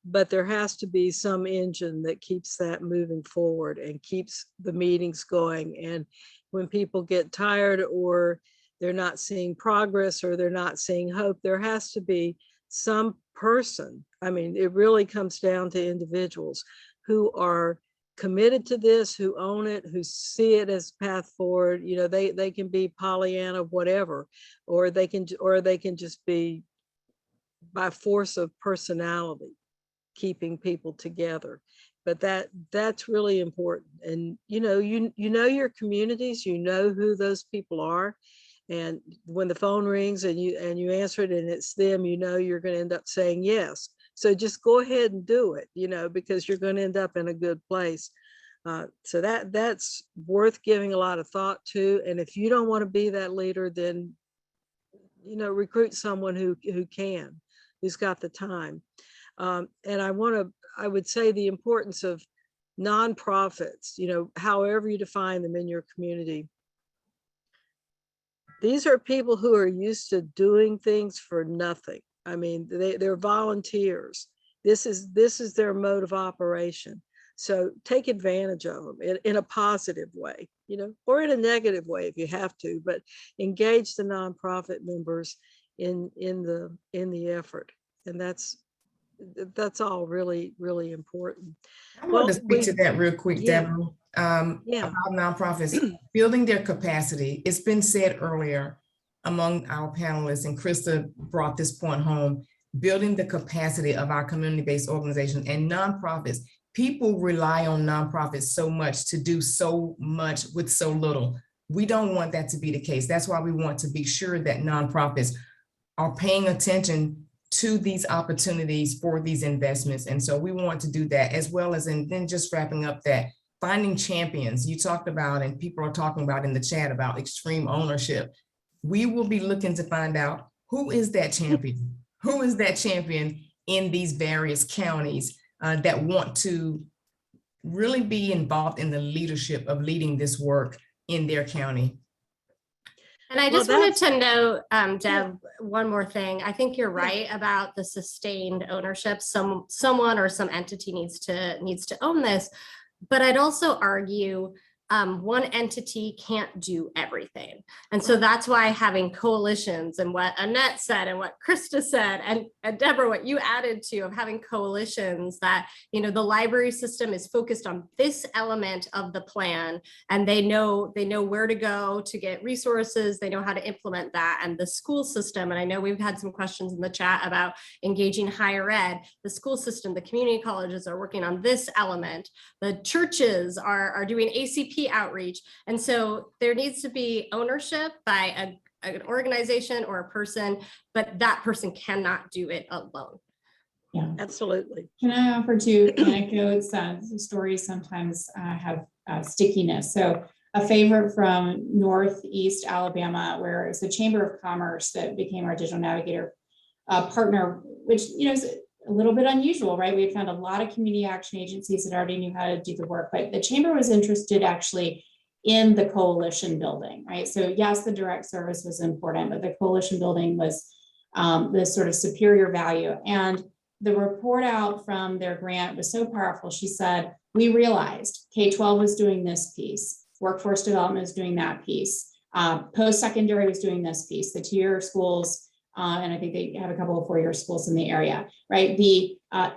but there has to be some engine that keeps that moving forward and keeps the meetings going. And when people get tired or they're not seeing progress or they're not seeing hope, there has to be some person. I mean, it really comes down to individuals who are committed to this, who own it, who see it as path forward. You know, they can be Pollyanna, whatever, or they can just be by force of personality, keeping people together. But that's really important. And you know your communities, you know who those people are. And when the phone rings and you answer it and it's them, you know you're going to end up saying yes. So just go ahead and do it, you know, because you're going to end up in a good place. So that's worth giving a lot of thought to. And if you don't want to be that leader, then, you know, recruit someone who can, who's got the time. And I would say the importance of nonprofits, you know, however you define them in your community. These are people who are used to doing things for nothing. I mean, they're volunteers. This is their mode of operation. So take advantage of them in a positive way, you know, or in a negative way if you have to, but engage the nonprofit members in the effort. And that's all really, really important. I want to speak to that real quick, yeah. Deborah. Yeah. About nonprofits building their capacity. It's been said earlier among our panelists, and Christa brought this point home, building the capacity of our community-based organizations and nonprofits. People rely on nonprofits so much to do so much with so little. We don't want that to be the case. That's why we want to be sure that nonprofits are paying attention to these opportunities for these investments. And so we want to do that, as well as, and then just wrapping up that, finding champions. You talked about, and people are talking about in the chat about extreme ownership. We will be looking to find out who is that champion? Who is that champion in these various counties that want to really be involved in the leadership of leading this work in their county? And I just wanted to note, Deb, one more thing. I think you're right about the sustained ownership. Someone or some entity needs to own this. But I'd also argue one entity can't do everything. And so that's why having coalitions, and what Annette said and what Christa said, and Deborah, what you added to, of having coalitions that, you know, the library system is focused on this element of the plan, and they know where to go to get resources, they know how to implement that. And the school system, and I know we've had some questions in the chat about engaging higher ed, the school system, the community colleges are working on this element, the churches are doing ACP outreach. And so there needs to be ownership by an organization or a person, but that person cannot do it alone. Yeah, absolutely. Can I offer two anecdotes? Stories sometimes have stickiness. So a favorite from Northeast Alabama, where it's the Chamber of Commerce that became our Digital Navigator partner, which, you know, is a little bit unusual, right? We had found a lot of community action agencies that already knew how to do the work, but the Chamber was interested actually in the coalition building, right? So yes, the direct service was important, but the coalition building was the sort of superior value. And the report out from their grant was so powerful. She said, we realized K-12 was doing this piece, workforce development was doing that piece, post-secondary was doing this piece, the two-year schools, and I think they have a couple of four-year schools in the area, right? The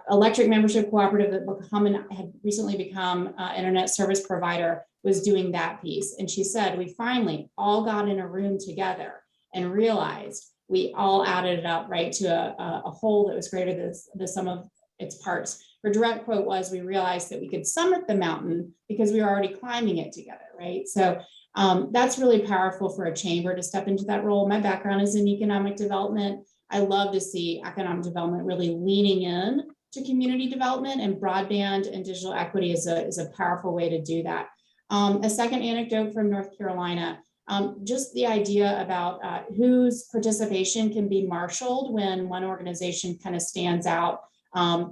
electric membership cooperative that had recently become internet service provider was doing that piece. And she said, we finally all got in a room together and realized we all added it up, right, to a whole that was greater than the sum of its parts. Her direct quote was, we realized that we could summit the mountain because we were already climbing it together, right? So that's really powerful for a chamber to step into that role. My background is in economic development. I love to see economic development really leaning in to community development, and broadband and digital equity is a powerful way to do that. A second anecdote from North Carolina, just the idea about whose participation can be marshaled when one organization kind of stands out,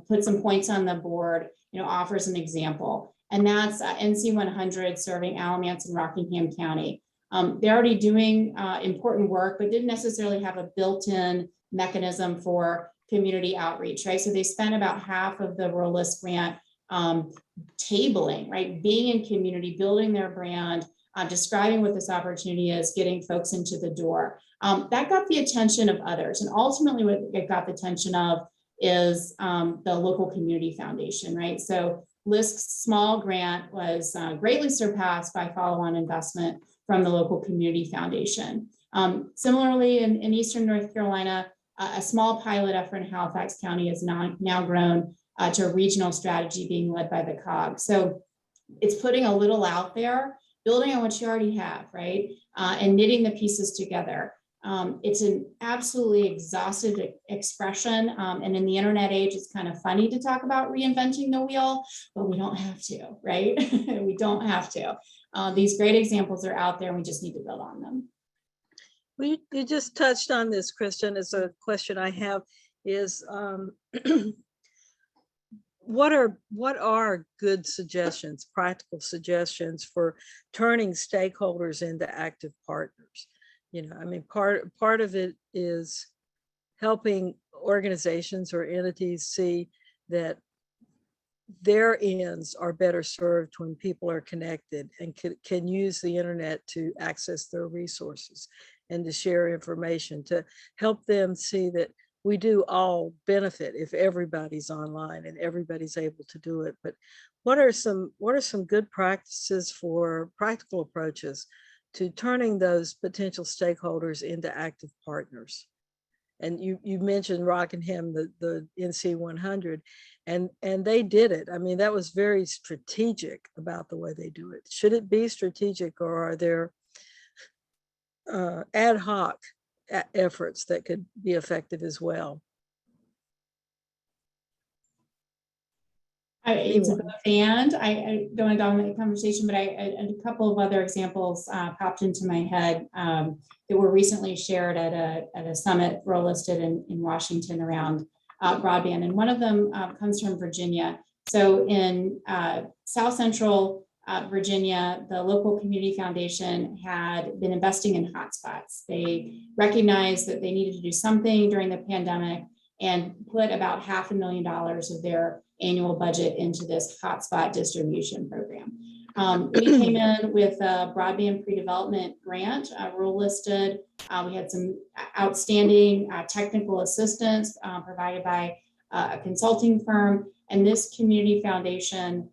put some points on the board, you know, offers an example. And that's NC 100 serving Alamance and Rockingham County. They're already doing important work, but didn't necessarily have a built-in mechanism for community outreach, right? So they spent about half of the Rural LISC grant tabling, right? Being in community, building their brand, describing what this opportunity is, getting folks into the door. That got the attention of others. And ultimately what it got the attention of is the local community foundation, right? So LISC's small grant was greatly surpassed by follow-on investment from the local community foundation. Similarly, in Eastern North Carolina, a small pilot effort in Halifax County has now grown to a regional strategy being led by the COG. So it's putting a little out there, building on what you already have, right? And knitting the pieces together. It's an absolutely exhaustive expression. And in the internet age, it's kind of funny to talk about reinventing the wheel, but we don't have to, right? We don't have to. These great examples are out there and we just need to build on them. Well, you just touched on this, Christian. It's a question I have is, what are good suggestions, practical suggestions for turning stakeholders into active partners? You know, I mean, part of it is helping organizations or entities see that their ends are better served when people are connected and can use the internet to access their resources and to share information, to help them see that we do all benefit if everybody's online and everybody's able to do it. But what are some good practices for practical approaches to turning those potential stakeholders into active partners? And you mentioned Rockingham, the NC 100, and they did it. I mean, that was very strategic about the way they do it. Should it be strategic, or are there ad hoc efforts that could be effective as well? It's a both and. I don't want to dominate the conversation, but a couple of other examples popped into my head that were recently shared at a summit listed in Washington around broadband. And one of them comes from Virginia. So in South Central Virginia, the local community foundation had been investing in hotspots. They recognized that they needed to do something during the pandemic and put about $500,000 of their annual budget into this hotspot distribution program. We came in with a broadband pre-development grant, rural listed. We had some outstanding technical assistance provided by a consulting firm, and this community foundation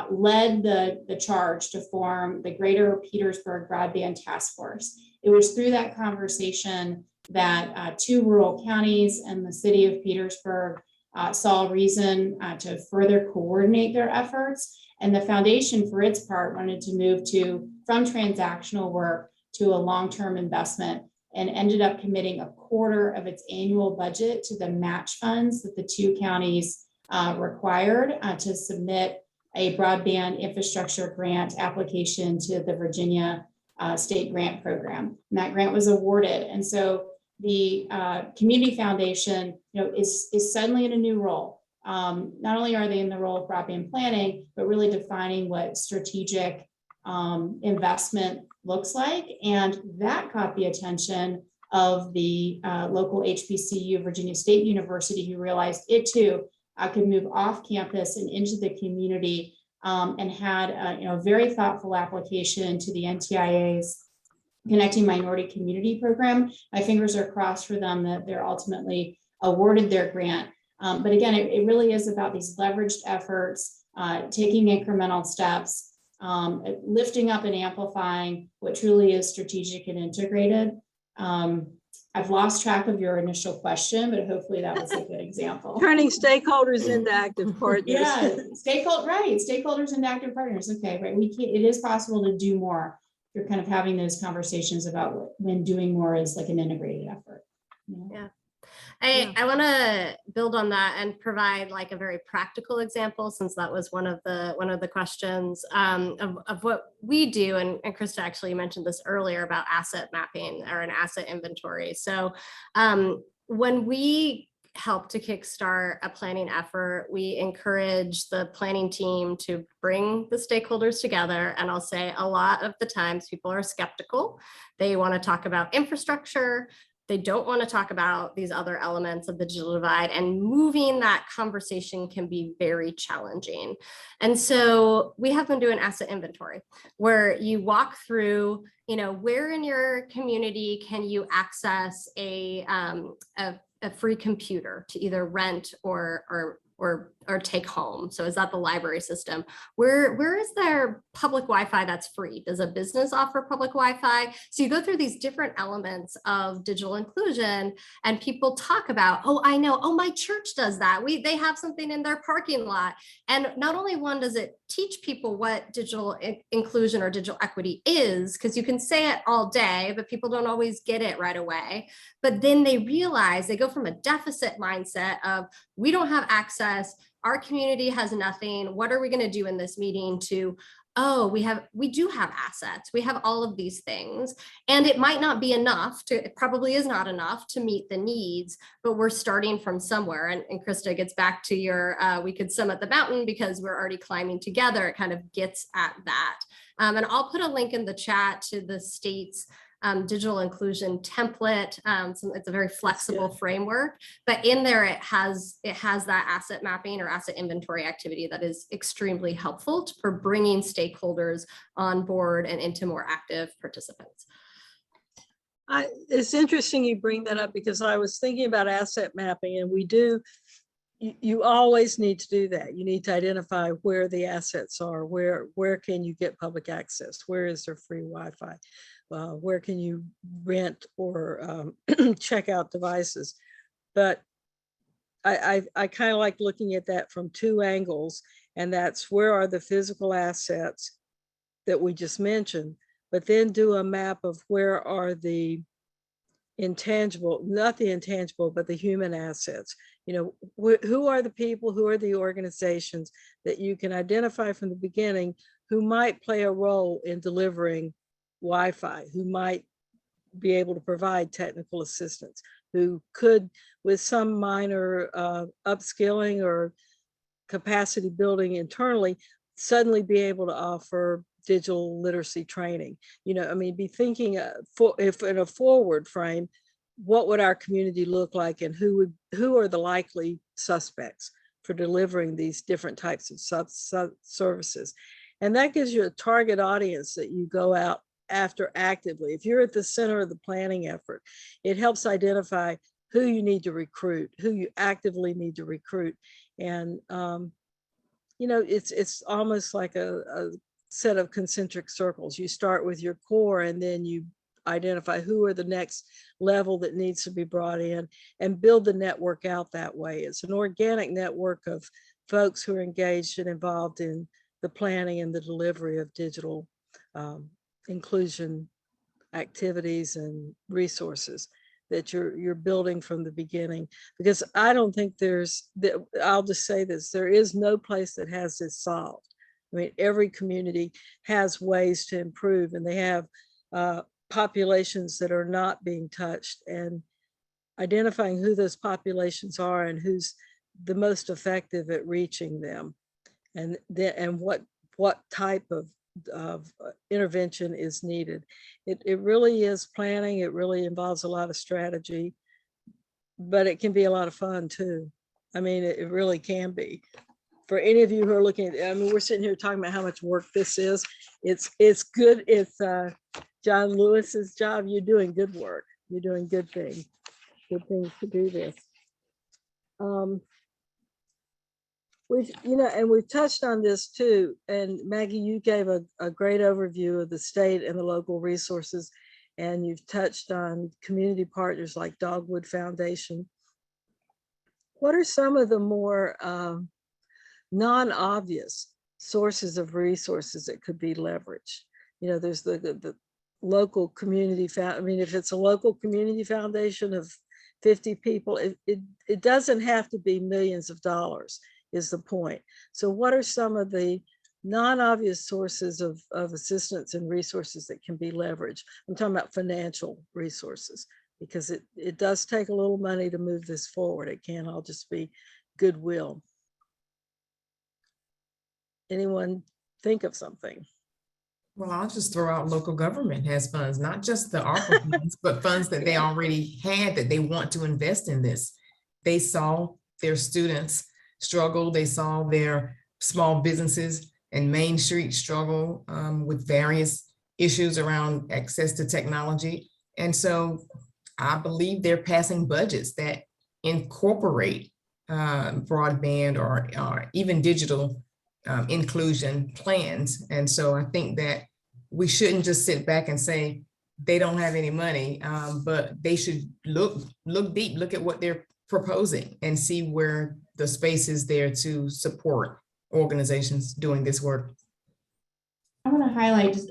led the charge to form the Greater Petersburg Broadband Task Force. It was through that conversation that two rural counties and the city of Petersburg saw a reason to further coordinate their efforts. And the foundation, for its part, wanted to move from transactional work to a long-term investment, and ended up committing a quarter of its annual budget to the match funds that the two counties required to submit a broadband infrastructure grant application to the Virginia State Grant Program. And that grant was awarded. And so the community foundation, is suddenly in a new role. Not only are they in the role of broadband planning, but really defining what strategic investment looks like. And that caught the attention of the local HBCU, Virginia State University, who realized it too could move off campus and into the community, and had a very thoughtful application to the NTIA's Connecting Minority Community Program. My fingers are crossed for them that they're ultimately awarded their grant. But again, it really is about these leveraged efforts, taking incremental steps, lifting up and amplifying what truly is strategic and integrated. I've lost track of your initial question, but hopefully that was a good example. Turning stakeholders into active partners. Yeah, stakeholders into active partners. Okay, right. It is possible to do more. You're kind of having those conversations about when doing more is like an integrated effort. Yeah. I want to build on that and provide like a very practical example, since that was one of the questions of what we do. And Christa actually mentioned this earlier about asset mapping or an asset inventory. So when we help to kickstart a planning effort, we encourage the planning team to bring the stakeholders together. And I'll say a lot of the times people are skeptical. They want to talk about infrastructure. They don't want to talk about these other elements of the digital divide, and moving that conversation can be very challenging. And so we have them do an asset inventory where you walk through, where in your community can you access a free computer to either rent or take home. So is that the library system? Where is there public Wi-Fi that's free? Does a business offer public Wi-Fi? So you go through these different elements of digital inclusion, and people talk about, oh, I know, oh, my church does that. They have something in their parking lot. And not only one, does it teach people what digital inclusion or digital equity is, because you can say it all day, but people don't always get it right away. But then they realize, they go from a deficit mindset of, we don't have access, our community has nothing, what are we going to do in this meeting, to, oh, we do have assets, we have all of these things, and it might not be enough to, it probably is not enough to meet the needs, but we're starting from somewhere. And Christa gets back to your, we could summit the mountain because we're already climbing together. It kind of gets at that. And I'll put a link in the chat to the state's digital inclusion template. So it's a very flexible framework, but in there it has that asset mapping or asset inventory activity that is extremely helpful for bringing stakeholders on board and into more active participants. It's interesting you bring that up, because I was thinking about asset mapping, and you always need to do that. You need to identify where the assets are, where can you get public access, where is there free Wi-Fi, where can you rent or check out devices. But I kind of like looking at that from two angles, and that's where are the physical assets that we just mentioned, but then do a map of where are the intangible, not the intangible, but the human assets. You know, who are the people, who are the organizations that you can identify from the beginning who might play a role in delivering Wi-Fi, who might be able to provide technical assistance, who could, with some minor upskilling or capacity building internally, suddenly be able to offer digital literacy training. You know, I mean, be thinking if in a forward frame, what would our community look like, and who are the likely suspects for delivering these different types of services. And that gives you a target audience that you go out after actively. If you're at the center of the planning effort, it helps identify who you need to recruit, who you actively need to recruit. And you know, it's almost like a set of concentric circles. You start with your core, and then you identify who are the next level that needs to be brought in, and build the network out that way. It's an organic network of folks who are engaged and involved in the planning and the delivery of digital inclusion activities and resources that you're building from the beginning. Because I don't think I'll just say this, there is no place that has this solved. I mean, every community has ways to improve, and they have populations that are not being touched, and identifying who those populations are and who's the most effective at reaching them, and what type of intervention is needed. It really is planning. It really involves a lot of strategy, but it can be a lot of fun too. I mean, it really can be. For any of you who are looking at, I mean, we're sitting here talking about how much work this is. It's good. It's John Lewis's job. You're doing good work. You're doing good things to do this. We've touched on this too. And Maggie, you gave a great overview of the state and the local resources, and you've touched on community partners like Dogwood Foundation. What are some of the more non-obvious sources of resources that could be leveraged? You know, there's the local community I mean, if it's a local community foundation of 50 people, it doesn't have to be millions of dollars, is the point. So what are some of the non-obvious sources of assistance and resources that can be leveraged? I'm talking about financial resources, because it does take a little money to move this forward. It can't all just be goodwill. Anyone think of something? Well, I'll just throw out local government has funds, not just the ARPA funds, but funds that they already had that they want to invest in this. They saw their students struggle. They saw their small businesses and Main Street struggle with various issues around access to technology. And so I believe they're passing budgets that incorporate broadband or even digital inclusion plans. And so I think that we shouldn't just sit back and say they don't have any money, but they should look deep, look at what they're proposing and see where the space is there to support organizations doing this work. I want to highlight just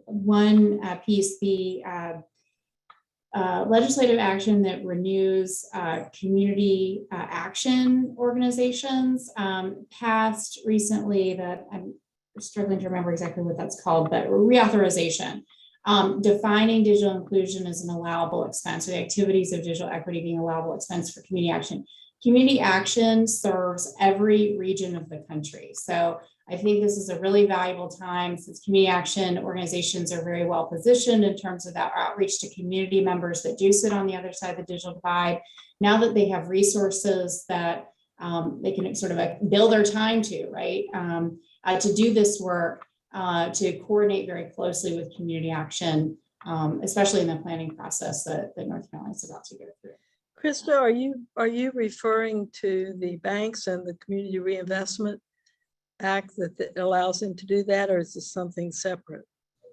one piece, the legislative action that renews community action organizations passed recently, that I'm struggling to remember exactly what that's called, but reauthorization, defining digital inclusion as an allowable expense, or the activities of digital equity being allowable expense for community action. Community action serves every region of the country. So I think this is a really valuable time, since community action organizations are very well positioned in terms of that outreach to community members that do sit on the other side of the digital divide. Now that they have resources that they can sort of bill their time to, right? To do this work, to coordinate very closely with community action, especially in the planning process that North Carolina is about to go through. Christa, are you referring to the banks and the Community Reinvestment Act that allows them to do that, or is this something separate?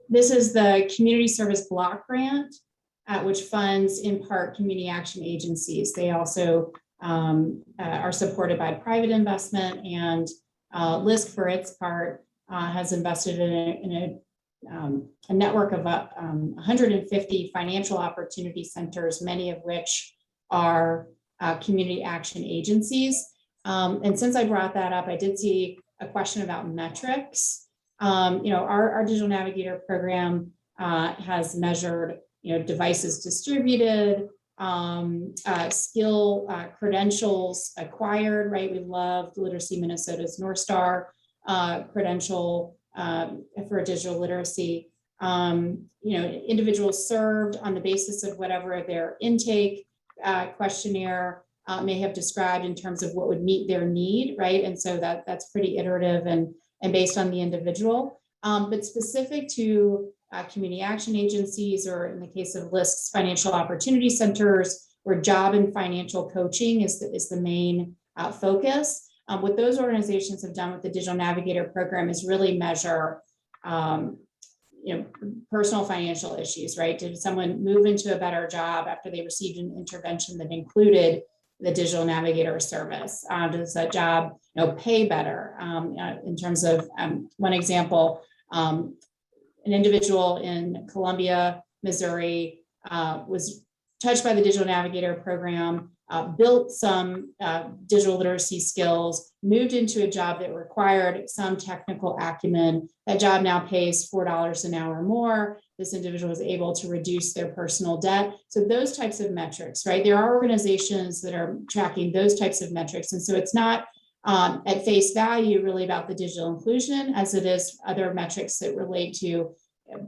This is the Community Service Block Grant, which funds in part community action agencies. They also are supported by private investment, and LISC, for its part, has invested in a network of 150 financial opportunity centers, many of which are community action agencies. And since I brought that up, I did see a question about metrics. Our Digital Navigator program has measured, devices distributed, skill credentials acquired, right? We loved Literacy Minnesota's North Star credential for digital literacy. Individuals served on the basis of whatever their intake questionnaire may have described in terms of what would meet their need, right? And so that's pretty iterative and based on the individual. But specific to community action agencies, or in the case of LISC's financial opportunity centers, where job and financial coaching is the main focus. What those organizations have done with the Digital Navigator program is really measure personal financial issues, right? Did someone move into a better job after they received an intervention that included the Digital Navigator service? Does that job, pay better? In terms of one example, an individual in Columbia, Missouri, was touched by the Digital Navigator program, built some digital literacy skills, moved into a job that required some technical acumen. That job now pays $4 an hour more. This individual was able to reduce their personal debt. So those types of metrics, right? There are organizations that are tracking those types of metrics. And so it's not at face value really about the digital inclusion as it is other metrics that relate to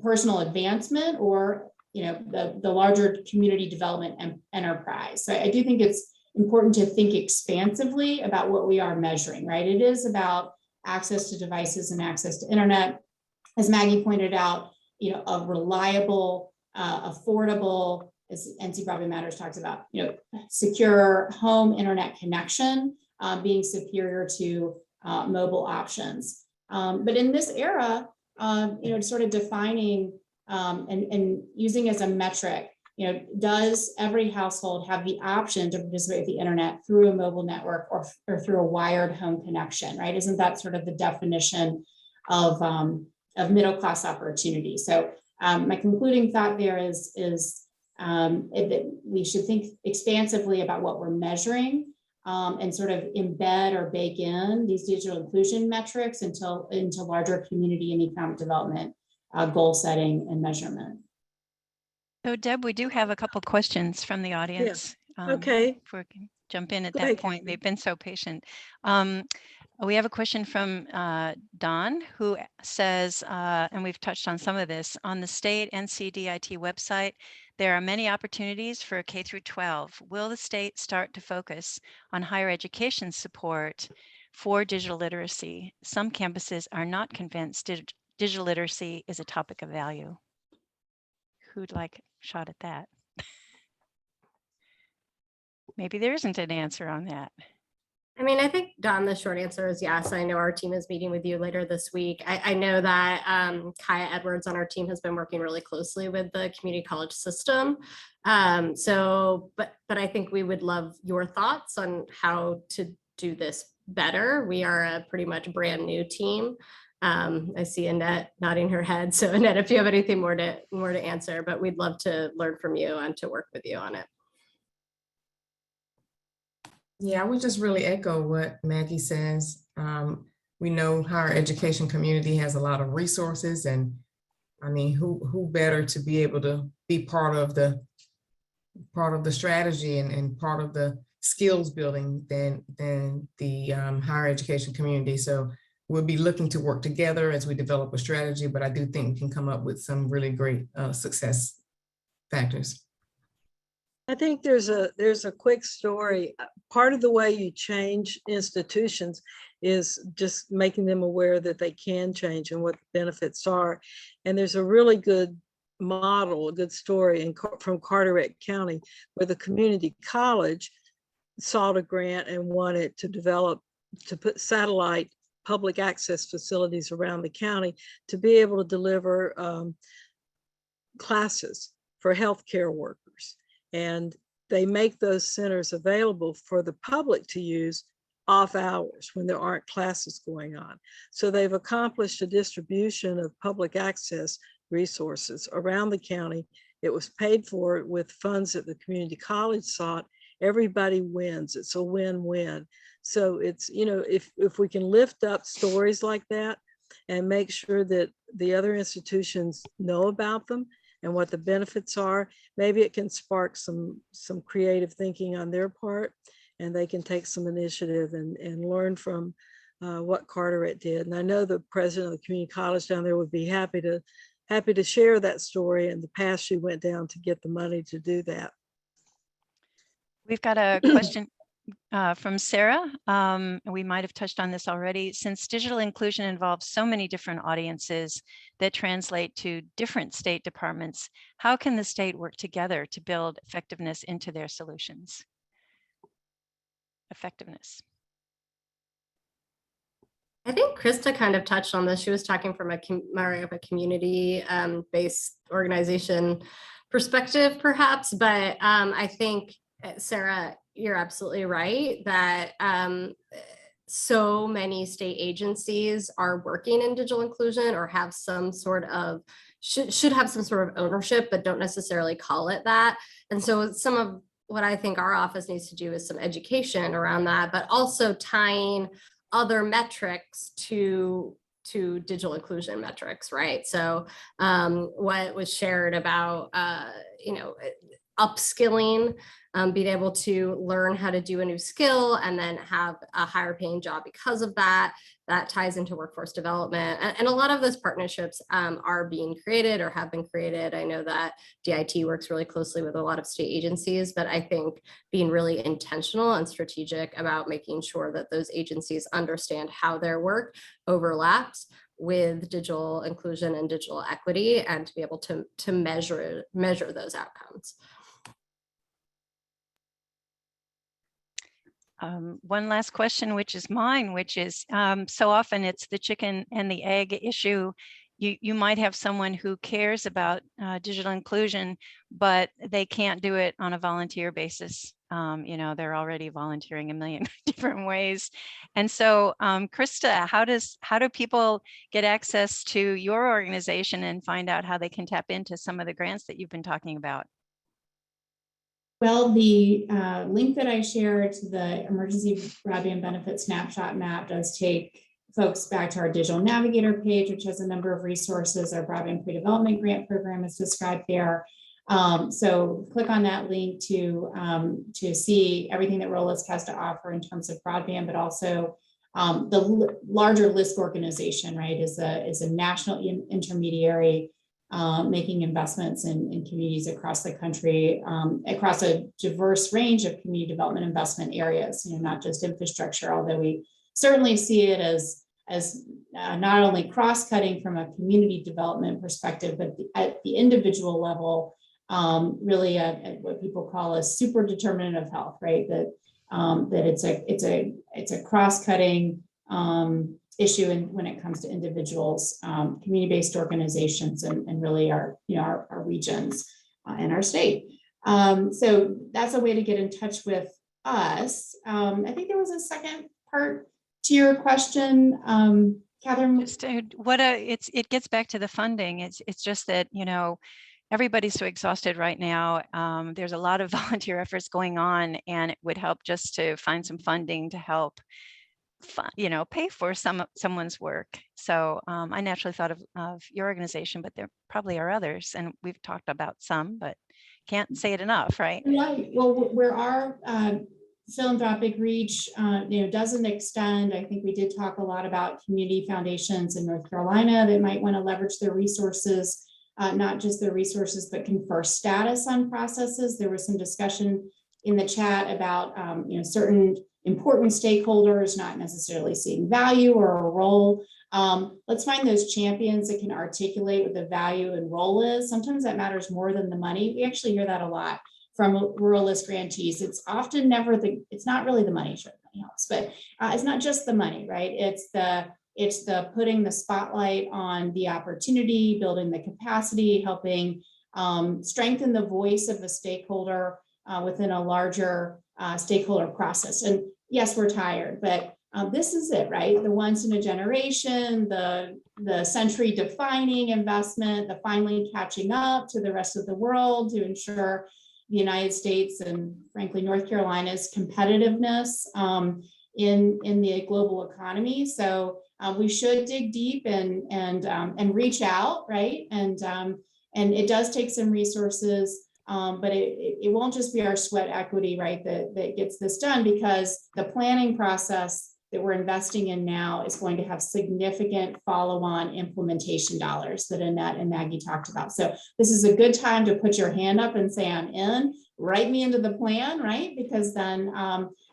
personal advancement or the larger community development and enterprise. So I do think it's important to think expansively about what we are measuring, right? It is about access to devices and access to internet. As Maggie pointed out, a reliable, affordable, as NC Broadband Matters talks about, secure home internet connection being superior to mobile options. But in this era, sort of defining and using as a metric, does every household have the option to participate with the internet through a mobile network or through a wired home connection, right? Isn't that sort of the definition of middle-class opportunity? So my concluding thought there is that we should think expansively about what we're measuring and sort of embed or bake in these digital inclusion metrics into larger community and economic development goal setting and measurement. So Deb, we do have a couple questions from the audience. Okay. If we can jump in at Go that ahead, point, Kathy. they've been so patient. We have a question from Don, who says, and we've touched on some of this, on the state NCDIT website, there are many opportunities for K through 12. Will the state start to focus on higher education support for digital literacy? Some campuses are not convinced digital literacy is a topic of value. Who'd like a shot at that? Maybe there isn't an answer on that. I mean, I think, Don, the short answer is yes. I know our team is meeting with you later this week. I know that Kaya Edwards on our team has been working really closely with the community college system. But I think we would love your thoughts on how to do this better. We are a pretty much brand new team. I see Annette nodding her head. So Annette, if you have anything more to answer, but we'd love to learn from you and to work with you on it. Yeah, I would just really echo what Maggie says. We know higher education community has a lot of resources, and I mean, who better to be able to be part of the strategy and part of the skills building than the higher education community. So we'll be looking to work together as we develop a strategy, but I do think we can come up with some really great success factors. I think there's a quick story. Part of the way you change institutions is just making them aware that they can change and what the benefits are. And there's a really good model, a good story from Carteret County, where the community college sought a grant and wanted to put satellite public access facilities around the county to be able to deliver classes for healthcare workers. And they make those centers available for the public to use off hours when there aren't classes going on. So they've accomplished a distribution of public access resources around the county. It was paid for with funds that the community college sought. Everybody wins. It's a win-win. So it's, you know, if we can lift up stories like that and make sure that the other institutions know about them and what the benefits are, maybe it can spark some creative thinking on their part, and they can take some initiative and learn from what Carteret did. And I know the president of the community college down there would be happy to share that story and the path she went down to get the money to do that. We've got a question from Sarah. We might have touched on this already. Since digital inclusion involves so many different audiences that translate to different state departments, how can the state work together to build effectiveness into their solutions? Effectiveness. I think Christa kind of touched on this. She was talking from a community-based organization perspective, perhaps, but I think, Sarah, you're absolutely right that so many state agencies are working in digital inclusion or have some sort of, should have some sort of ownership, but don't necessarily call it that. And so some of what I think our office needs to do is some education around that, but also tying other metrics to digital inclusion metrics, right? So what was shared about, upskilling, being able to learn how to do a new skill and then have a higher paying job because of that. That ties into workforce development. And a lot of those partnerships are being created or have been created. I know that DIT works really closely with a lot of state agencies, but I think being really intentional and strategic about making sure that those agencies understand how their work overlaps with digital inclusion and digital equity, and to be able to measure those outcomes. One last question, which is mine, which is so often it's the chicken and the egg issue. You might have someone who cares about digital inclusion, but they can't do it on a volunteer basis. They're already volunteering a million different ways. And so, Christa, how do people get access to your organization and find out how they can tap into some of the grants that you've been talking about? Well, the link that I shared to the Emergency Broadband Benefit Snapshot Map does take folks back to our Digital Navigator page, which has a number of resources. Our Broadband Pre-Development Grant Program is described there. So click on that link to see everything that LISC has to offer in terms of broadband, but also the larger LISC organization, right, is a national intermediary making investments in communities across the country, across a diverse range of community development investment areas, not just infrastructure, although we certainly see it as not only cross-cutting from a community development perspective, but at the individual level, really at what people call a super determinant of health, right? That that it's a cross-cutting issue when it comes to individuals, community-based organizations, and really our regions and our state. So that's a way to get in touch with us. I think there was a second part to your question, Catherine. Just it gets back to the funding. It's just that, everybody's so exhausted right now. There's a lot of volunteer efforts going on, and it would help just to find some funding to help pay for someone's work. So I naturally thought of your organization, but there probably are others, and we've talked about some, but can't say it enough, right? Right. Well, where our philanthropic reach doesn't extend, I think we did talk a lot about community foundations in North Carolina that might want to leverage their resources, not just their resources, but confer status on processes. There was some discussion in the chat about certain important stakeholders not necessarily seeing value or a role. Let's find those champions that can articulate what the value and role is. Sometimes that matters more than the money. We actually hear that a lot from rural LISC grantees. It's often it's not really the money, sure, the money helps, but it's not just the money, right? It's the putting the spotlight on the opportunity, building the capacity, helping strengthen the voice of the stakeholder within a larger stakeholder process. And yes, we're tired, but this is it, right? The once in a generation, the century defining investment, the finally catching up to the rest of the world to ensure the United States and frankly, North Carolina's competitiveness in the global economy. So we should dig deep and reach out, right? And it does take some resources, but it won't just be our sweat equity, right, that gets this done, because the planning process that we're investing in now is going to have significant follow-on implementation dollars that Annette and Maggie talked about. So this is a good time to put your hand up and say, I'm in, write me into the plan, right? Because then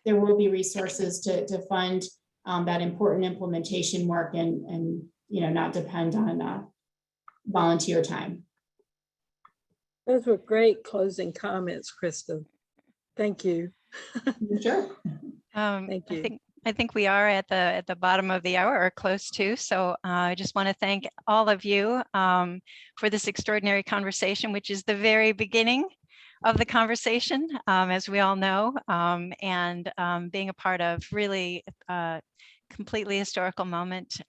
there will be resources to fund that important implementation work and not depend on volunteer time. Those were great closing comments, Christa. Thank you. Sure. Thank you. I think we are at the bottom of the hour or close to. So I just want to thank all of you for this extraordinary conversation, which is the very beginning of the conversation, as we all know, and being a part of really completely historical moment.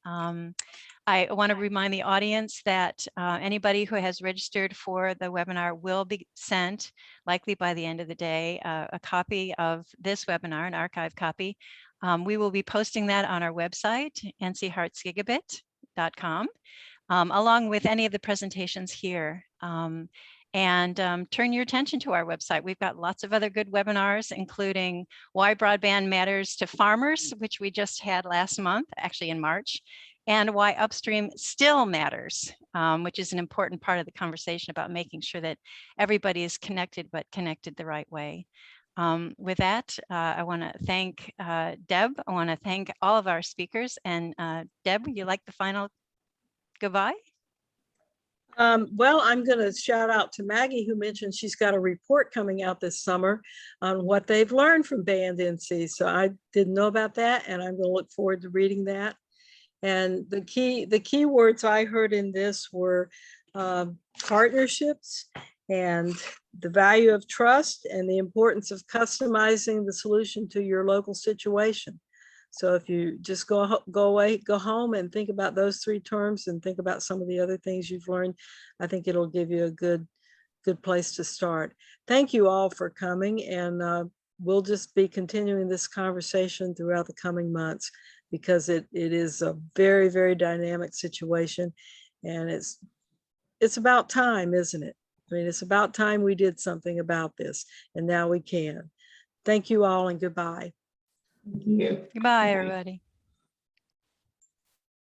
I want to remind the audience that anybody who has registered for the webinar will be sent, likely by the end of the day, a copy of this webinar, an archive copy. We will be posting that on our website, nchartsgigabit.com, along with any of the presentations here. And turn your attention to our website. We've got lots of other good webinars, including Why Broadband Matters to Farmers, which we just had last month, actually in March, and Why Upstream Still Matters, which is an important part of the conversation about making sure that everybody is connected, but connected the right way. With that, I want to thank Deb. I want to thank all of our speakers. And Deb, would you like the final goodbye? Well, I'm going to shout out to Maggie, who mentioned she's got a report coming out this summer on what they've learned from Band NC. So I didn't know about that, and I'm going to look forward to reading that. And the key words I heard in this were partnerships and the value of trust and the importance of customizing the solution to your local situation. So if you just go home and think about those three terms and think about some of the other things you've learned, I think it'll give you a good place to start. Thank you all for coming, and we'll just be continuing this conversation throughout the coming months, because it is a very, very dynamic situation, and it's about time, isn't it? I mean, it's about time we did something about this, and now we can. Thank you all, and goodbye. Thank you. Goodbye, everybody.